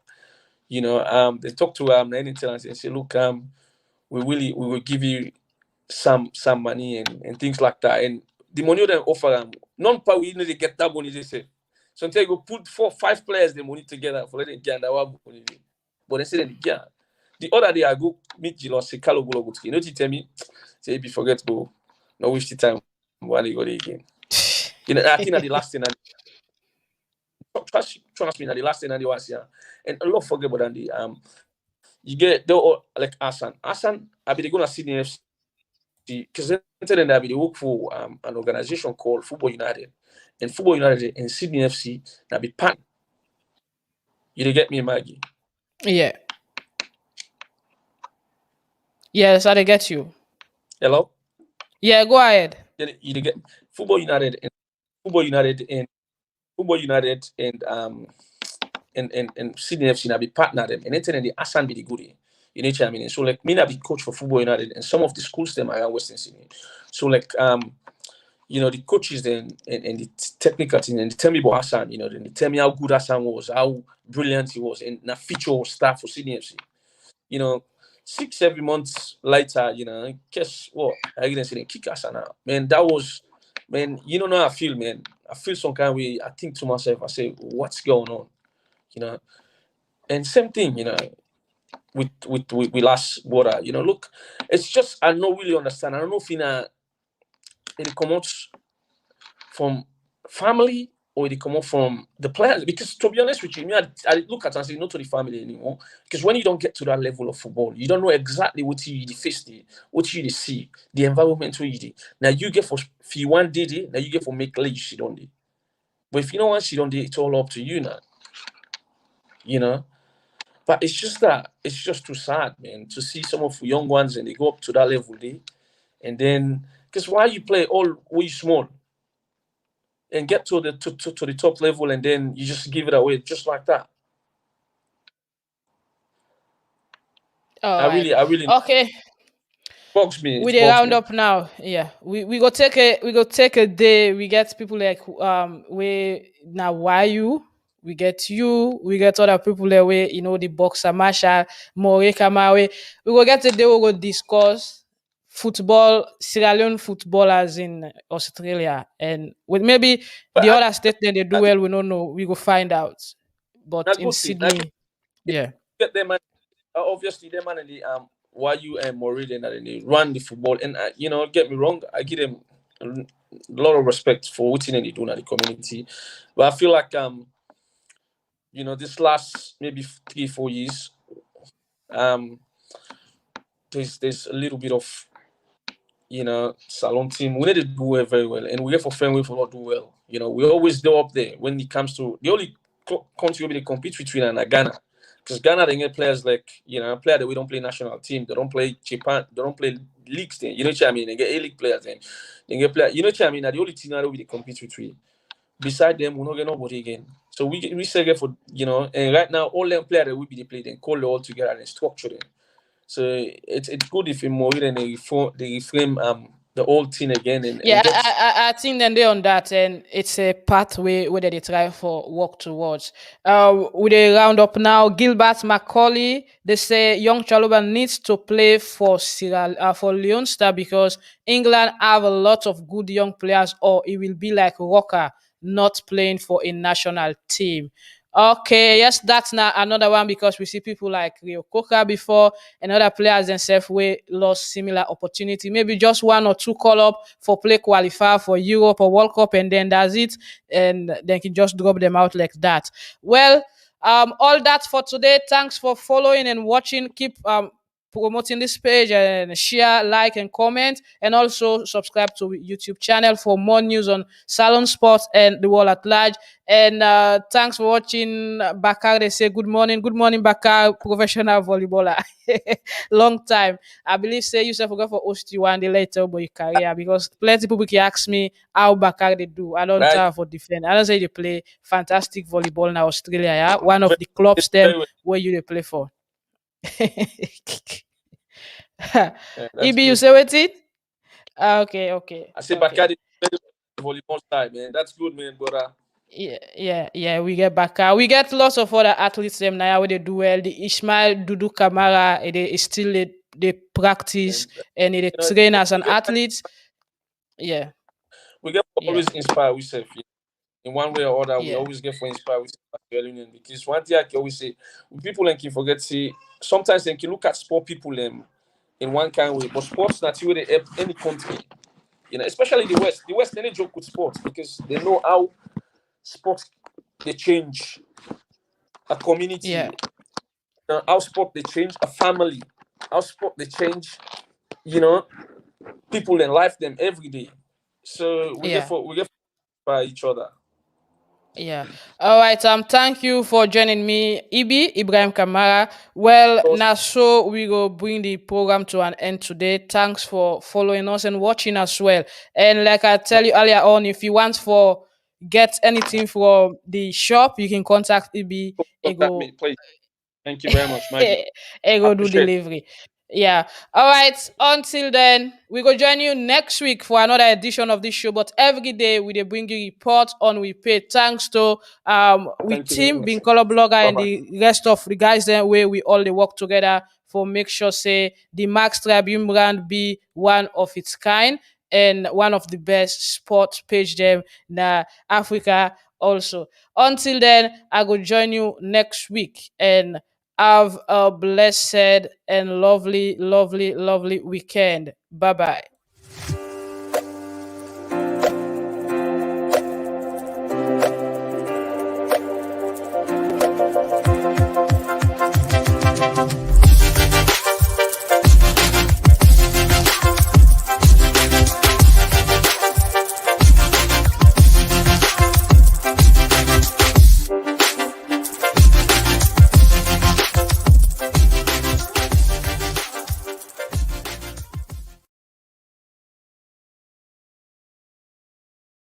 You know, they talk to anything and say, look, we will give you some money and things like that. And the money they offer them, non-power, we need to get that money, they say. Sometimes you go put 4-5 players the money together for letting get that money. But they say they get. The other day I go meet Jilon, say, Carlo Gologuski. You know what you tell me? Say, if you forget to go, no waste the time when you go there again. You know, I think that the last thing trust me, that the last thing that they was here. And a lot forget about the you get they all like Hassan. I be gonna see the FC because then I be they work for an organization called Football United. And Football United and Sydney FC that be part. You dey get me, Maggie? Yeah. Yes, I get you. Hello? Yeah, go ahead. You dey get Football United and Football United and Football United and Sydney FC na be partner them. And then the Hassan be the goodie. You know what I mean? So like me na be coach for Football United and some of the schools them around Western Sydney. So like you know, the coaches then and the technical team and they tell me about Hassan, you know, then they tell me how good Hassan was, how brilliant he was, and na feature was staff for Sydney FC. You know, 6-7 months later, you know, guess what? I didn't say kick Hassan out. Man, that was you don't know how I feel, man. I feel some kind of way. I think to myself, I say, what's going on? You know. And same thing, you know, with last water. You know, look, it's just I don't really understand. I don't know if it comes out from family or it come out from the players. Because to be honest with you, I look at and say not to the family anymore. Because when you don't get to that level of football, you don't know exactly what you face, what you see, the environment where you did. Now you get for if you want did it, now you get for make late shit on it. But if you don't want shit on it, it's all up to you now. You know? But it's just too sad, man, to see some of the young ones and they go up to that level there. And then because why you play all way small and get to the to the top level and then you just give it away just like that. All right. I really Okay. bugs me. We It dey bugs round me. up now. Yeah. We go take a day. We get people like we now why you. We get you. We get other people that way, you know, the boxer Marshall, More Kamara. We go get a day we go discuss football, Sierra Leone footballers in Australia. And with maybe But the other state that they do I think well, we don't know. We go find out. But not in good thing. I Sydney, yeah. get them man. Obviously, them man and the YU and Morid and they run the football. And you know, get me wrong, I give them a lot of respect for what they do in the community. But I feel like you know, this last maybe 3-4 years, um, there's a little bit of you know salon team. We need to do it very well, and we get for Fenway for not do well. You know, we always do up there when it comes to the only country we compete between and Ghana. Because Ghana, they get players like, you know, player that we don't play national team. They don't play Japan. They don't play leagues then. You know what I mean? They get A-League players then. They get players. You know what I mean? Now, the only team that we compete with. Beside them, we're not get nobody again. So we say get for, you know, and right now, all them players that we be they play, then call it all together and structure them. So it's good if more than they reframe the old team again Yeah, and get I think then they on that, and it's a pathway where they try for work towards. With a round up now, Gilbert Macaulay, they say young Chaluba needs to play for for Leone Star because England have a lot of good young players, or it will be like Rocker not playing for a national team. Okay, yes, that's now another one because we see people like Rio Coca before and other players themselves we lost similar opportunity. Maybe just one or two call up for play qualifier for Europe or World Cup and then that's it. And then can just drop them out like that. Well, all that for today. Thanks for following and watching. Keep promoting this page, and share, like, and comment, and also subscribe to YouTube channel for more news on salon sports and the world at large. And thanks for watching. Bakar, they say good morning, Bakar, professional volleyballer. Long time. I believe say you forgot for host you one day later about your career, because plenty people can ask me how Bakar they do. I don't Right? have for defend. I don't say they play fantastic volleyball in Australia. Yeah, one of the clubs them Very well. where you they play for. Yeah, that's EB, you good. say what it? Okay. I say Okay. Bacardi volleyball side, man. That's good, man, brother. Yeah. We get Bakar. We get lots of other athletes them now where they do well. The Ismail Dudu Kamara, they still they practice And and they you know, train as an athlete. Yeah, we get to yeah, always inspire ourselves. In one way or other, we yeah, always get for inspire with Sierra Leone, because one thing I can always say, people can forget see sometimes they can look at sport people in one kind of way, but sports not really they help any country, especially the West. The West any joke with sports because they know how sports they change a yeah, community, how sport they change a family, how sport they change, you know, people in life them every day. So yeah. we get by each other. Yeah. All right. Thank you for joining me, Ibrahim Kamara. Well, So, now so we go bring the program to an end today. Thanks for following us and watching as well. And like I tell you earlier on, if you want for get anything from the shop, you can contact Ibi. contact me, Ego please. Thank you very much, Maggie. I Ego do appreciate it. delivery. Yeah. All right. Until then, we go join you next week for another edition of this show. But every day we dey bring you reports on we pay. Thanks to we Thank you very team much. being color blogger Bye and bye. the rest of the guys then where we all they work together for make sure say the Max Tribune brand be one of its kind and one of the best sports page them na Africa also. Until then, I will join you next week and have a blessed and lovely weekend. Bye bye.